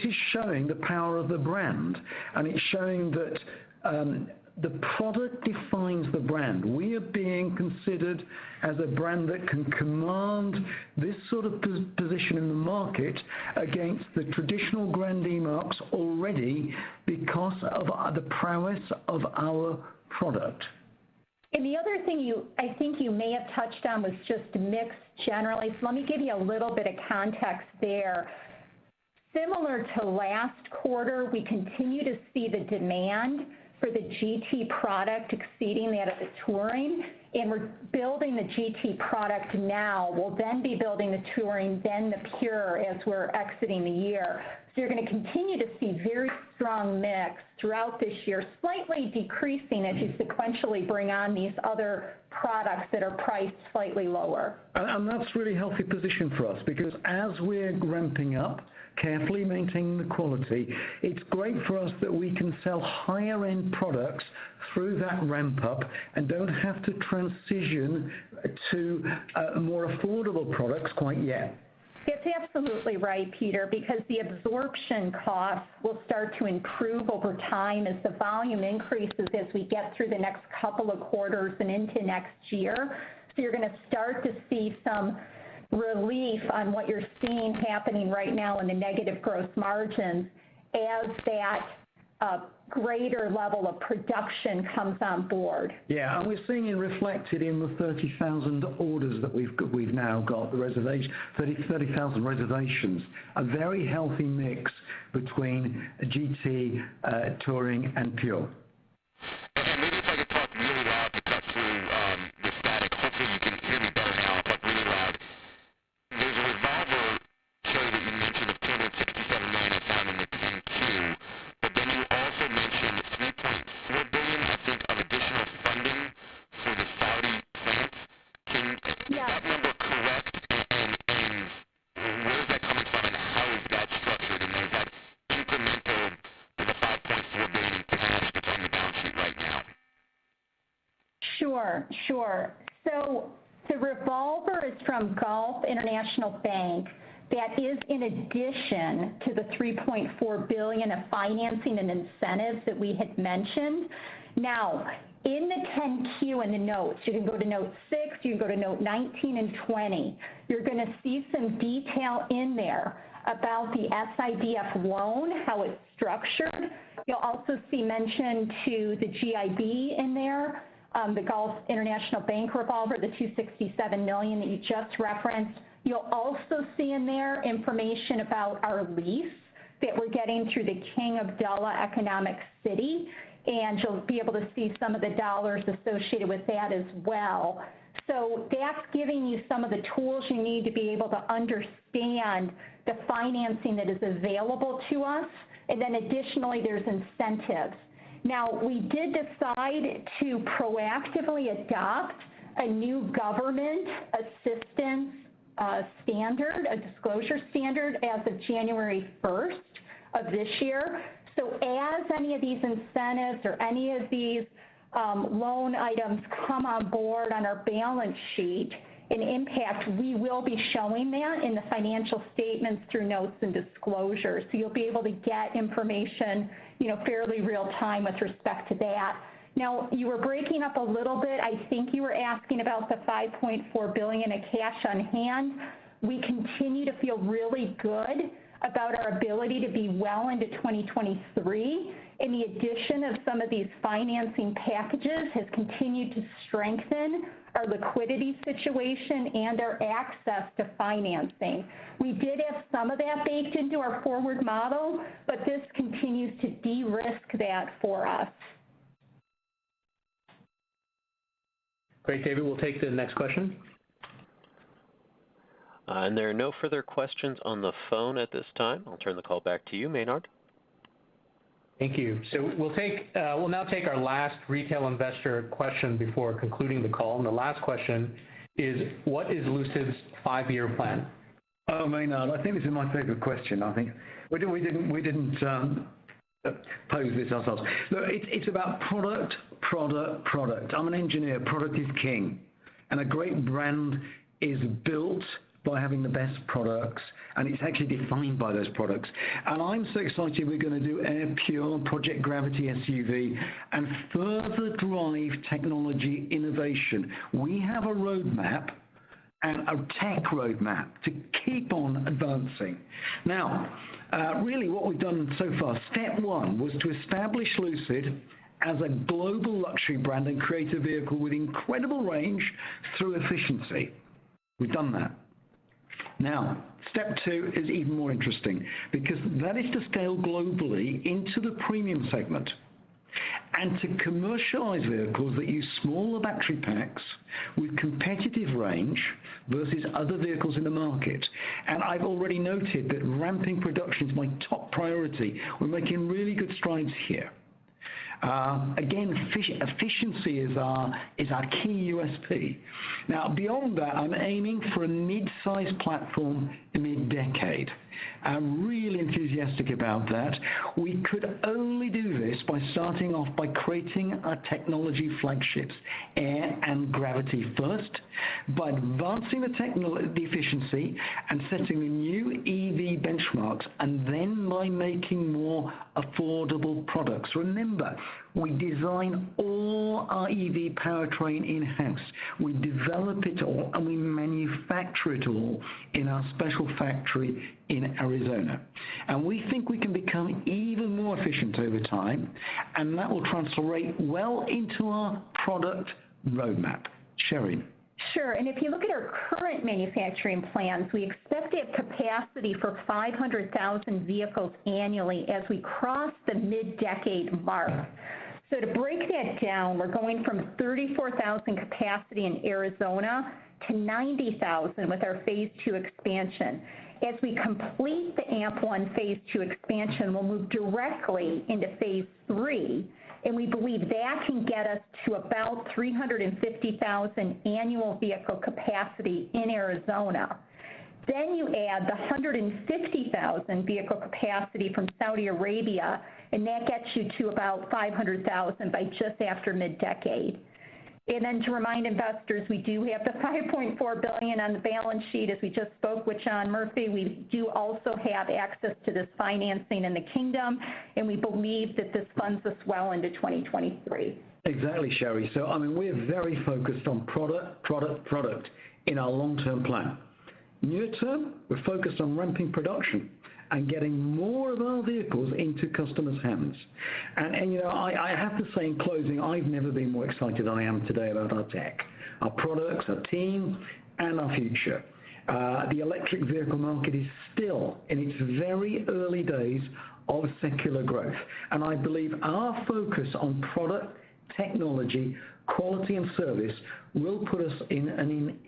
is showing the power of the brand, and it's showing that the product defines the brand. We are being considered as a brand that can command this sort of position in the market against the traditional grande marks already because of the prowess of our product. And the other thing I think you may have touched on was just mix generally. So let me give you a little bit of context there. Similar to last quarter, we continue to see the demand for the GT product exceeding that of the Touring, and we're building the GT product now. We'll then be building the Touring, then the Pure as we're exiting the year. So you're going to continue to see very strong mix throughout this year, slightly decreasing as you sequentially bring on these other products that are priced slightly lower. And that's really healthy position for us, because as we're ramping up, carefully maintaining the quality, it's great for us that we can sell higher end products through that ramp up and don't have to transition to more affordable products quite yet. That's absolutely right, Peter, because the absorption costs will start to improve over time as the volume increases as we get through the next couple of quarters and into next year. So you're going to start to see some relief on what you're seeing happening right now in the negative gross margins as that greater level of production comes on board. Yeah, and we're seeing it reflected in the 30,000 orders that we've now got, the reservation, 30,000 reservations, a very healthy mix between GT, Touring, and Pure. And maybe if I could talk really loud to cut through the static, hopefully you can hear me better now. I'll talk really loud. There's a revolver, Sherry, that you mentioned of $267 million I found in the 10Q, but then you also mentioned $3.4 billion, I think, of additional funding for the Saudi plants. Is that number correct? And where is that coming from, and how is that structured? And is that incremental to the $5.4 billion in cash that's on the balance sheet right now? Sure. So the revolver is from Gulf International Bank. That is in addition to the $3.4 billion of financing and incentives that we had mentioned. Now, in the 10Q and the notes, you can go to note 6, you can go to note 19 and 20. You're going to see some detail in there about the SIDF loan, how it's structured. You'll also see mention to the GIB in there, the Gulf International Bank revolver, the $267 million that you just referenced. You'll also see in there information about our lease that we're getting through the King Abdullah Economic City, and you'll be able to see some of the dollars associated with that as well. So that's giving you some of the tools you need to be able to understand the financing that is available to us, and then additionally there's incentives. Now, we did decide to proactively adopt a new government assistance standard, a disclosure standard, as of January 1st of this year. So as any of these incentives or any of these loan items come on board on our balance sheet and impact, we will be showing that in the financial statements through notes and disclosures. So you'll be able to get information, fairly real time with respect to that. Now, you were breaking up a little bit. I think you were asking about the $5.4 billion of cash on hand. We continue to feel really good about our ability to be well into 2023, and the addition of some of these financing packages has continued to strengthen our liquidity situation and our access to financing. We did have some of that baked into our forward model, but this continues to de-risk that for us. Great, David. We'll take the next question. And there are no further questions on the phone at this time. I'll turn the call back to you, Maynard. Thank you. So we'll now take our last retail investor question before concluding the call. And the last question is, what is Lucid's 5-year plan? Oh, Maynard, I think this is my favorite question. I think we didn't pose this ourselves. Look, it's about product. I'm an engineer. Product is king. And a great brand is built by having the best products, and it's actually defined by those products. And I'm so excited we're going to do Air Pure, Project Gravity SUV, and further drive technology innovation. We have a roadmap and a tech roadmap to keep on advancing. Now, really what we've done so far, step one was to establish Lucid as a global luxury brand and create a vehicle with incredible range through efficiency. We've done that. Now, step two is even more interesting because that is to scale globally into the premium segment and to commercialize vehicles that use smaller battery packs with competitive range versus other vehicles in the market. And I've already noted that ramping production is my top priority. We're making really good strides here. Again, efficiency is our key USP. Now, beyond that, I'm aiming for a mid-sized platform mid-decade. I'm really enthusiastic about that. We could only do this by starting off by creating our technology flagships, Air and Gravity first, by advancing the efficiency and setting the new EV benchmarks, and then by making more affordable products. Remember, we design all our EV powertrain in-house. We develop it all and we manufacture it all in our special factory in Arizona. And we think we can become even more efficient over time, and that will translate well into our product roadmap. Sherry. Sure, and if you look at our current manufacturing plans, we expect to have capacity for 500,000 vehicles annually as we cross the mid-decade mark. So to break that down, we're going from 34,000 capacity in Arizona to 90,000 with our Phase 2 expansion. As we complete the AMP-1 Phase 2 expansion, we'll move directly into Phase 3, and we believe that can get us to about 350,000 annual vehicle capacity in Arizona. Then you add the 150,000 vehicle capacity from Saudi Arabia, and that gets you to about 500,000 by just after mid-decade. And then to remind investors, we do have the $5.4 billion on the balance sheet. As we just spoke with John Murphy, we do also have access to this financing in the kingdom, and we believe that this funds us well into 2023. Exactly, Sherry. So, we're very focused on product in our long-term plan. Near term, we're focused on ramping production and getting more of our vehicles into customers' hands. And I have to say in closing, I've never been more excited than I am today about our tech, our products, our team, and our future. The electric vehicle market is still in its very early days of secular growth. And I believe our focus on product, technology, quality, and service will put us in an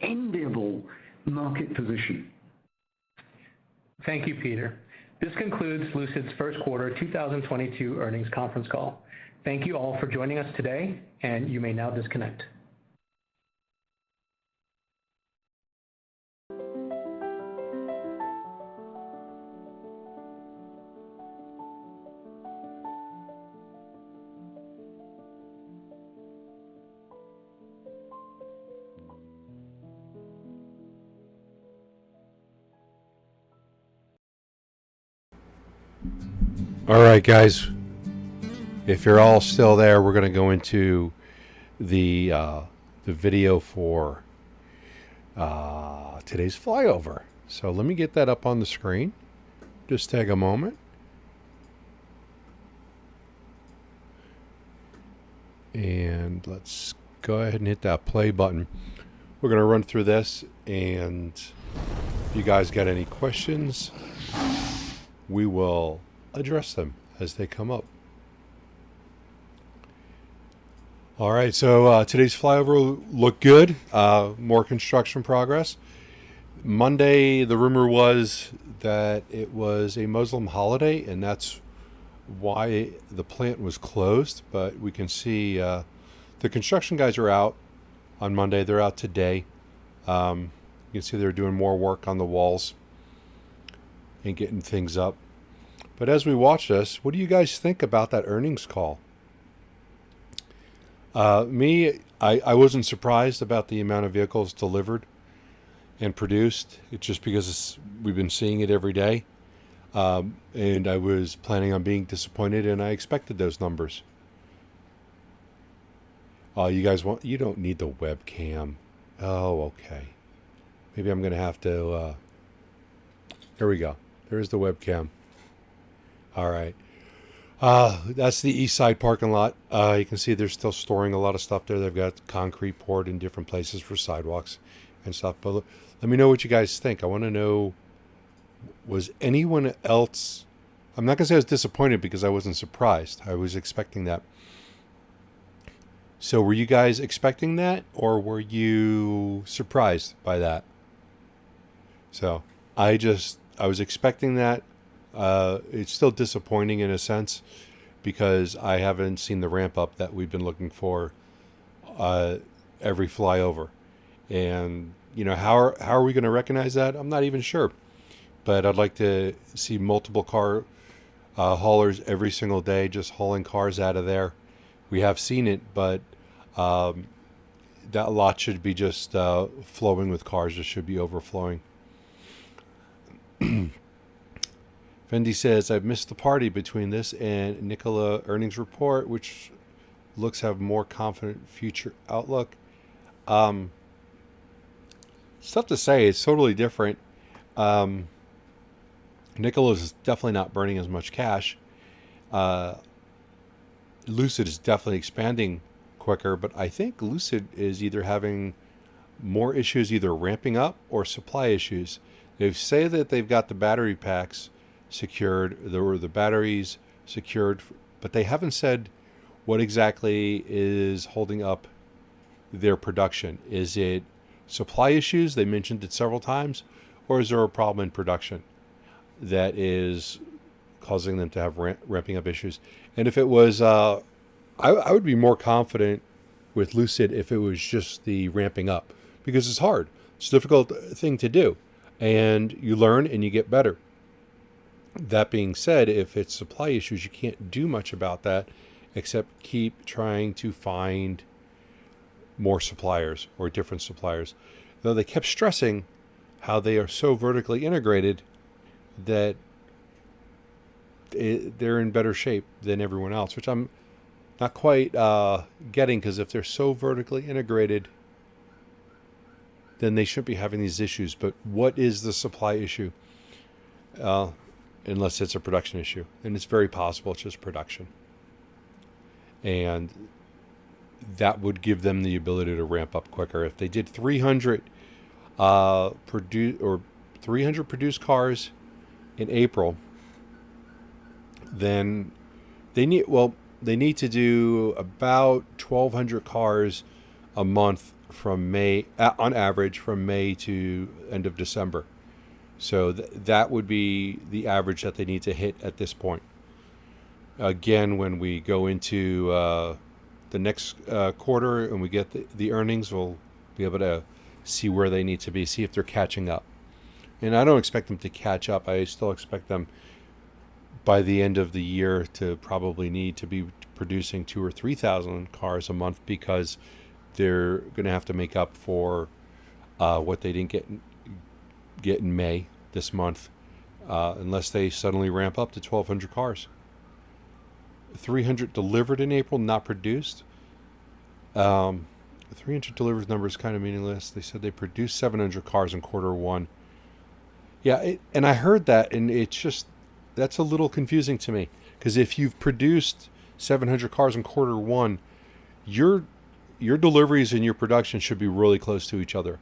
enviable market position. Thank you, Peter. This concludes Lucid's first quarter 2022 earnings conference call. Thank you all for joining us today, and you may now disconnect. All right, guys. If you're all still there, we're going to go into the video for today's flyover. So let me get that up on the screen. Just take a moment. And let's go ahead and hit that play button. We're going to run through this, and if you guys got any questions, we will address them as they come up. All right, so today's flyover looked good. More construction progress. Monday, the rumor was that it was a Muslim holiday, and that's why the plant was closed, but we can see the construction guys are out on Monday. They're out today. You can see they're doing more work on the walls and getting things up. But as we watch this, what do you guys think about that earnings call? I wasn't surprised about the amount of vehicles delivered and produced. It's just because we've been seeing it every day. And I was planning on being disappointed, and I expected those numbers. Oh, you don't need the webcam. Oh, okay. Maybe I'm going to have to, there we go. There's the webcam. All right. That's the east side parking lot. You can see they're still storing a lot of stuff there. They've got concrete poured in different places for sidewalks and stuff. But let me know what you guys think. I want to know, was anyone else, I'm not going to say I was disappointed because I wasn't surprised. I was expecting that. So were you guys expecting that, or were you surprised by that? So I was expecting that. It's still disappointing in a sense because I haven't seen the ramp up that we've been looking for every flyover. And, how are we going to recognize that? I'm not even sure. But I'd like to see multiple car haulers every single day just hauling cars out of there. We have seen it, but that lot should be just flowing with cars. It should be overflowing. Fendi says, I've missed the party between this and Nikola earnings report, which looks have more confident future outlook. It's tough to say. It's totally different. Nikola is definitely not burning as much cash. Lucid is definitely expanding quicker, but I think Lucid is either having more issues either ramping up or supply issues. They say that they've got the battery packs secured, the batteries secured, but they haven't said what exactly is holding up their production. Is it supply issues? They mentioned it several times. Or is there a problem in production that is causing them to have ramping up issues? And if it was, I would be more confident with Lucid if it was just the ramping up, because it's hard. It's a difficult thing to do, and you learn and you get better. That being said, if it's supply issues, you can't do much about that except keep trying to find more suppliers or different suppliers. Though they kept stressing how they are so vertically integrated that they're in better shape than everyone else, which I'm not quite getting, because if they're so vertically integrated, then they shouldn't be having these issues. But what is the supply issue? Unless it's a production issue. And it's very possible it's just production. And that would give them the ability to ramp up quicker. If they did 300 produced cars in April, then they need to do about 1,200 cars a month from May, on average, from May to end of December. So that would be the average that they need to hit at this point. Again, when we go into the next quarter and we get the earnings, we'll be able to see where they need to be, see if they're catching up. And I don't expect them to catch up. I still expect them by the end of the year to probably need to be producing 2,000 or 3,000 cars a month, because they're going to have to make up for what they didn't get in May this month, unless they suddenly ramp up to 1,200 cars. 300 delivered in April, not produced. 300 delivered number is kind of meaningless. They said they produced 700 cars in quarter one. Yeah, and I heard that, and it's just, that's a little confusing to me, because if you've produced 700 cars in quarter one, your deliveries and your production should be really close to each other.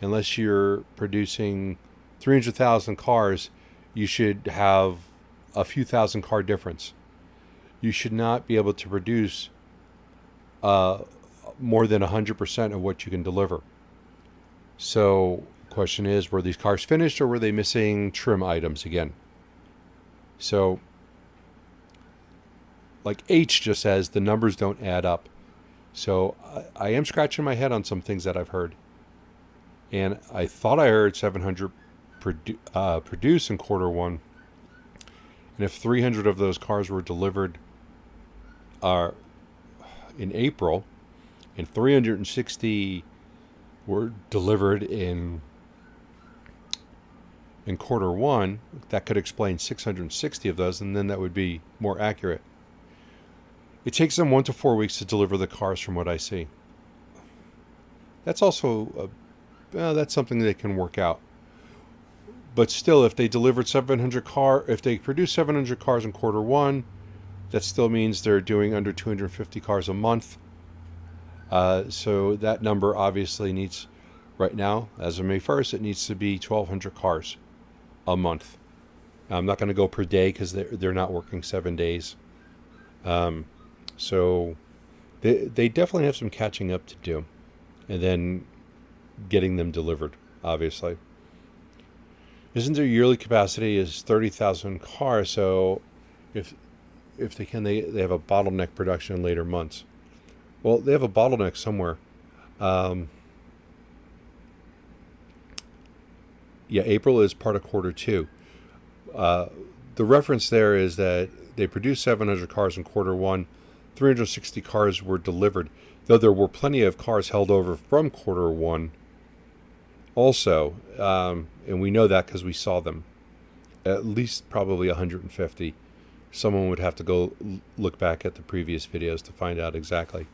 Unless you're producing 300,000 cars, you should have a few thousand car difference. You should not be able to produce more than 100% of what you can deliver. So question is, were these cars finished, or were they missing trim items again? So like H just says, the numbers don't add up. So I am scratching my head on some things that I've heard. And I thought I heard 700 produce in quarter one. And if 300 of those cars were delivered in April, and 360 were delivered in quarter one, that could explain 660 of those, and then that would be more accurate. It takes them 1 to 4 weeks to deliver the cars, from what I see. That's also that's something they can work out. But still, if they delivered if they produced 700 cars in quarter one, that still means they're doing under 250 cars a month. So that number obviously needs, right now, as of May 1st, it needs to be 1,200 cars a month. I'm not going to go per day because they're not working 7 days. So they definitely have some catching up to do, and then getting them delivered, obviously. Isn't their yearly capacity is 30,000 cars? So if they can, they have a bottleneck production in later months. Well, they have a bottleneck somewhere. April is part of quarter two. The reference there is that they produced 700 cars in quarter one. 360 cars were delivered, though there were plenty of cars held over from quarter one also. And we know that because we saw them. At least probably 150. Someone would have to go look back at the previous videos to find out exactly.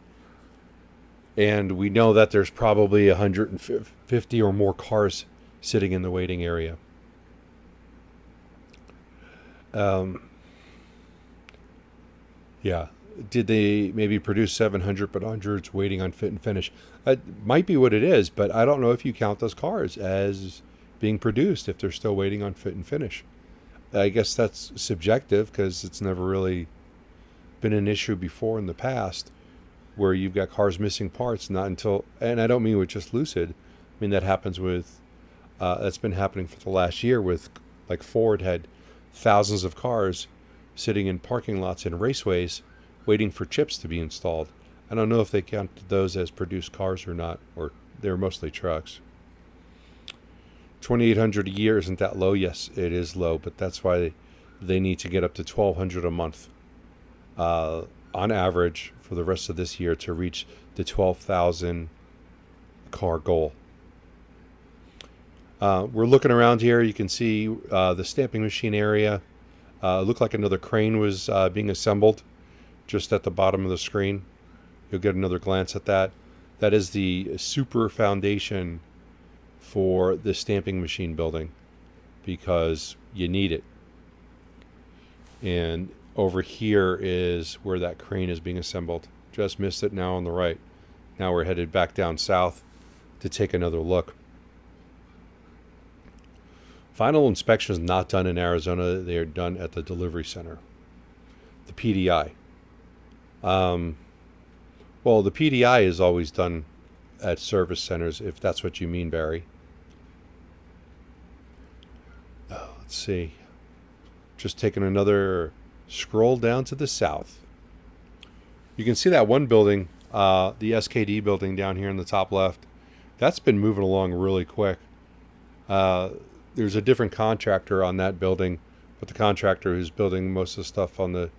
And we know that there's probably 150 or more cars sitting in the waiting area. Did they maybe produce 700 but hundreds waiting on fit and finish? That might be what it is, but I don't know if you count those cars as being produced if they're still waiting on fit and finish. I guess that's subjective because it's never really been an issue before in the past where you've got cars missing parts, not until, and I don't mean with just Lucid. I mean, that happens with, that's been happening for the last year with, like Ford had thousands of cars sitting in parking lots and raceways waiting for chips to be installed. I don't know if they counted those as produced cars or not, or they're mostly trucks. 2,800 a year, isn't that low? Yes, it is low, but that's why they need to get up to 1,200 a month on average for the rest of this year to reach the 12,000 car goal. We're looking around here. You can see the stamping machine area. Looked like another crane was being assembled just at the bottom of the screen. You'll get another glance at that. That is the super foundation for the stamping machine building because you need it. And over here is where that crane is being assembled. Just missed it now on the right. Now we're headed back down south to take another look. Final inspection is not done in Arizona. They are done at the delivery center, the PDI. Well, the PDI is always done at service centers, if that's what you mean, Barry. Let's see. Just taking another scroll down to the south. You can see that one building, the SKD building down here in the top left. That's been moving along really quick. There's a different contractor on that building, but the contractor who's building most of the stuff on the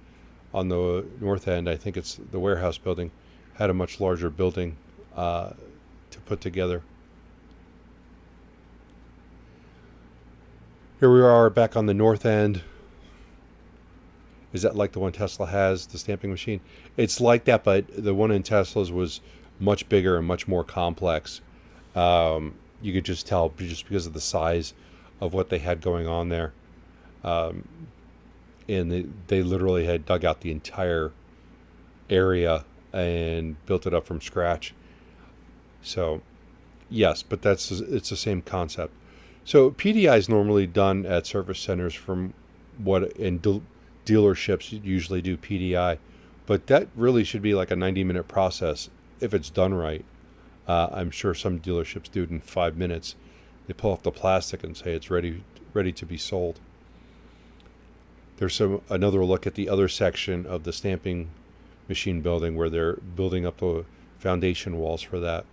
north end, I think it's the warehouse building, had a much larger building to put together. Here we are back on the north end. Is that like the one Tesla has, the stamping machine? It's like that, but the one in Tesla's was much bigger and much more complex. You could just tell just because of the size of what they had going on there. And they literally had dug out the entire area and built it up from scratch. So, yes, but it's the same concept. So PDI is normally done at service centers from what, and dealerships usually do PDI, but that really should be like a 90-minute process if it's done right. I'm sure some dealerships do it in 5 minutes. They pull off the plastic and say it's ready to be sold. there's another look at the other section of the stamping machine building where they're building up the foundation walls for that.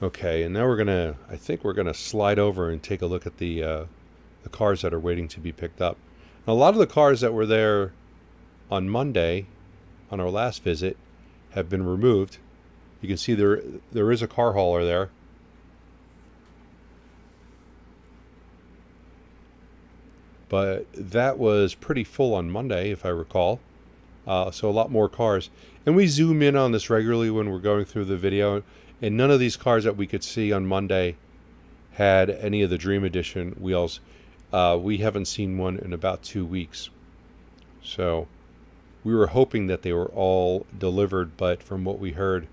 Okay, and now I think we're gonna slide over and take a look at the cars that are waiting to be picked up. Now, a lot of the cars that were there on Monday, on our last visit, have been removed. You can see there is a car hauler there. But that was pretty full on Monday, if I recall. So a lot more cars. And we zoom in on this regularly when we're going through the video. And none of these cars that we could see on Monday had any of the Dream Edition wheels. We haven't seen one in about 2 weeks. So we were hoping that they were all delivered, but from what we heard,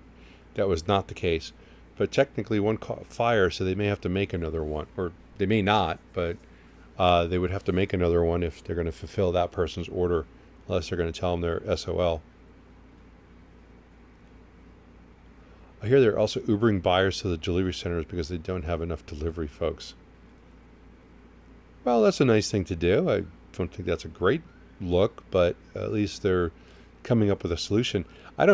that was not the case. But technically one caught fire, so they may have to make another one. Or they may not, but they would have to make another one if they're going to fulfill that person's order, unless they're going to tell them they're SOL. I hear they're also Ubering buyers to the delivery centers because they don't have enough delivery folks. Well, that's a nice thing to do. I don't think that's a great look, but at least they're coming up with a solution. I've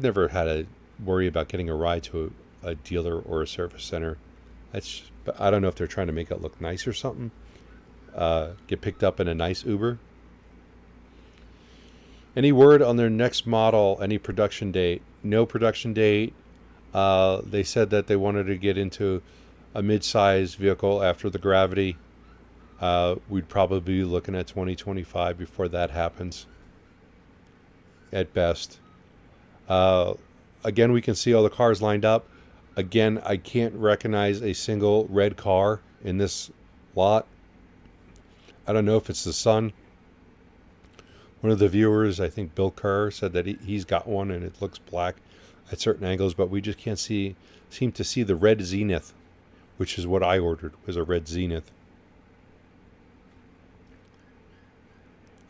never had to worry about getting a ride to a dealer or a service center. But I don't know if they're trying to make it look nice or something. Get picked up in a nice Uber. Any word on their next model? Any production date? No production date. They said that they wanted to get into a mid-size vehicle after the Gravity. We'd probably be looking at 2025 before that happens, at best. Again, we can see all the cars lined up. Again, I can't recognize a single red car in this lot. I don't know if it's the sun. One of the viewers, I think Bill Kerr, said that he's got one and it looks black at certain angles, but we just can't seem to see the red Zenith, which is what I ordered, was a red Zenith.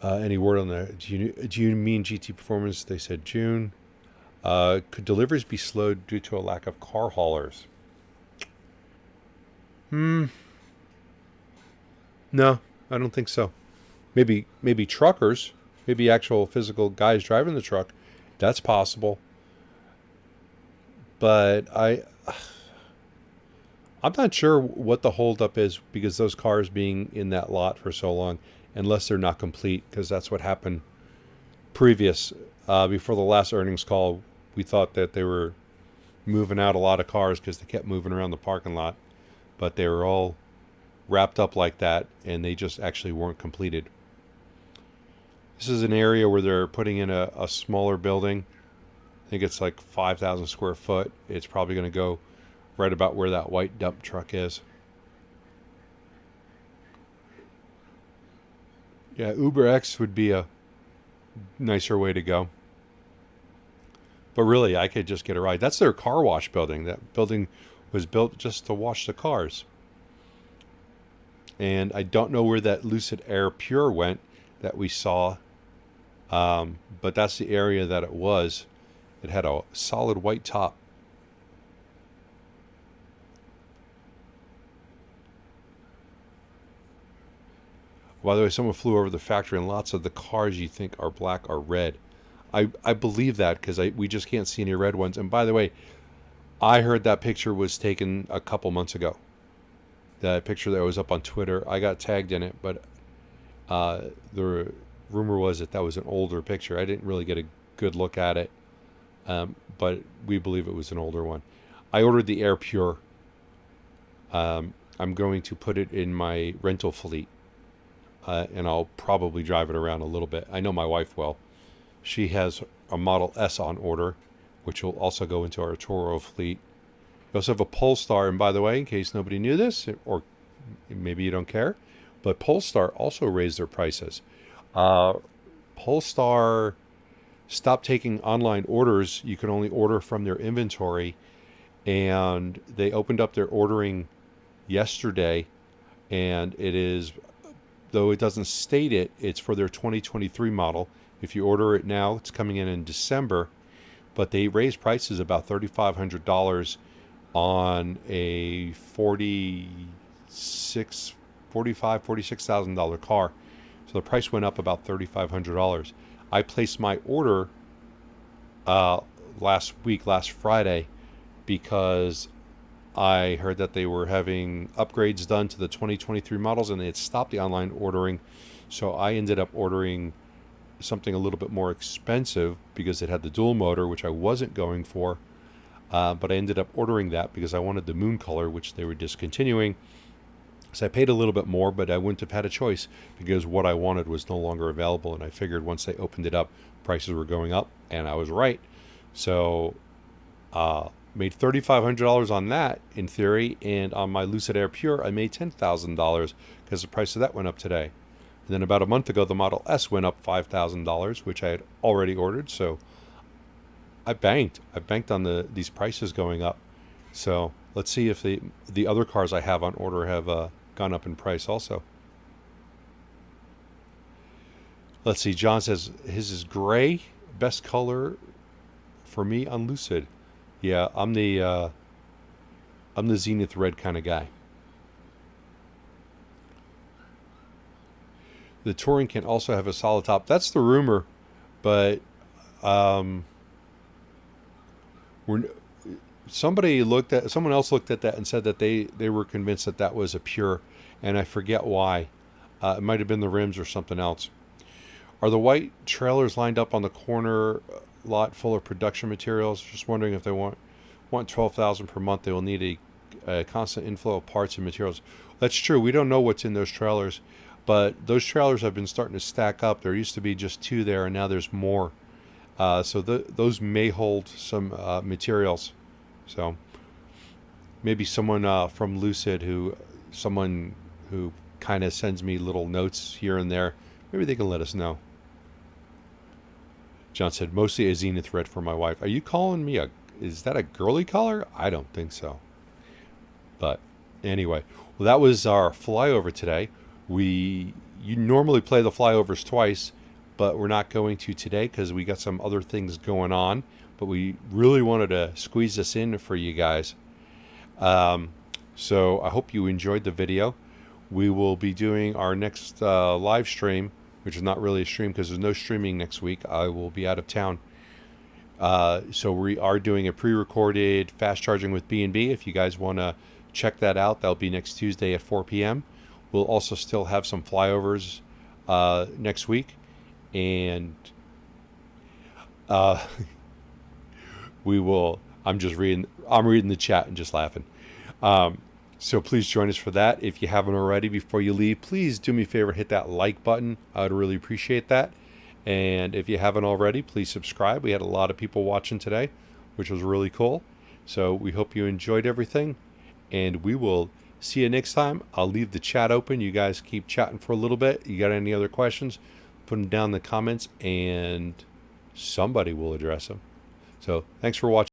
Any word on that? Do you mean GT Performance? They said June. Could deliveries be slowed due to a lack of car haulers? No, I don't think so. Maybe truckers, maybe actual physical guys driving the truck. That's possible. But I'm not sure what the holdup is, because those cars being in that lot for so long, unless they're not complete, because that's what happened before the last earnings call. We thought that they were moving out a lot of cars because they kept moving around the parking lot, but they were all wrapped up like that, and they just actually weren't completed. This is an area where they're putting in a smaller building. I think it's like 5,000 square foot. It's probably going to go right about where that white dump truck is. Yeah, Uber X would be a nicer way to go. But really, I could just get a ride. That's their car wash building. That building was built just to wash the cars. And I don't know where that Lucid Air Pure went that we saw. But that's the area that it was. It had a solid white top. By the way, someone flew over the factory, and lots of the cars you think are black are red. I believe that because we just can't see any red ones. And by the way, I heard that picture was taken a couple months ago. That picture that was up on Twitter, I got tagged in it, but the rumor was that was an older picture. I didn't really get a good look at it, but we believe it was an older one. I ordered the Air Pure. I'm going to put it in my rental fleet, and I'll probably drive it around a little bit. I know my wife will. She has a Model S on order, which will also go into our Toro fleet. We also have a Polestar, and by the way, in case nobody knew this, or maybe you don't care, but Polestar also raised their prices. Polestar stopped taking online orders. You can only order from their inventory, and they opened up their ordering yesterday, and it is, though it doesn't state it, it's for their 2023 model. If you order it now, it's coming in December, but they raised prices about $3,500 on a 40 $46,000 car. So the price went up about $3,500. I placed my order last Friday, because I heard that they were having upgrades done to the 2023 models and they had stopped the online ordering. So I ended up ordering something a little bit more expensive because it had the dual motor, which I wasn't going for. But I ended up ordering that because I wanted the moon color, which they were discontinuing. So I paid a little bit more, but I wouldn't have had a choice because what I wanted was no longer available. And I figured once they opened it up, prices were going up, and I was right. So made $3,500 on that in theory, and on my Lucid Air Pure, I made $10,000 because the price of that went up today. And then about a month ago, the Model S went up $5,000, which I had already ordered. So I banked on these prices going up. So let's see if the other cars I have on order have gone up in price also. Let's see. John says his is gray, best color for me on Lucid. Yeah, I'm the Zenith red kind of guy. The Touring can also have a solid top. That's the rumor, but someone else looked at that and said that they were convinced that that was a Pure, and I forget why. It might have been the rims or something else. Are the white trailers lined up on the corner lot full of production materials? Just wondering if they want $12,000 per month. They will need a constant inflow of parts and materials. That's true. We don't know what's in those trailers, but those trailers have been starting to stack up. There used to be just 2 there, and now there's more. So those may hold some materials. So maybe someone from Lucid, someone who kind of sends me little notes here and there, maybe they can let us know. John said, mostly a Zenith red for my wife. Are you calling me is that a girly color? I don't think so. But anyway, well, that was our flyover today. You normally play the flyovers twice, but we're not going to today because we got some other things going on. But we really wanted to squeeze this in for you guys. So I hope you enjoyed the video. We will be doing our next live stream, which is not really a stream because there's no streaming next week. I will be out of town. So we are doing a pre-recorded fast charging with B&B. If you guys want to check that out, that'll be next Tuesday at 4 p.m. We'll also still have some flyovers next week. And we will, I'm reading the chat and just laughing. So please join us for that. If you haven't already, before you leave, please do me a favor, hit that like button. I would really appreciate that. And if you haven't already, please subscribe. We had a lot of people watching today, which was really cool. So we hope you enjoyed everything, and we will see you next time. I'll leave the chat open. You guys keep chatting for a little bit. You got any other questions, put them down in the comments, and somebody will address them. So thanks for watching.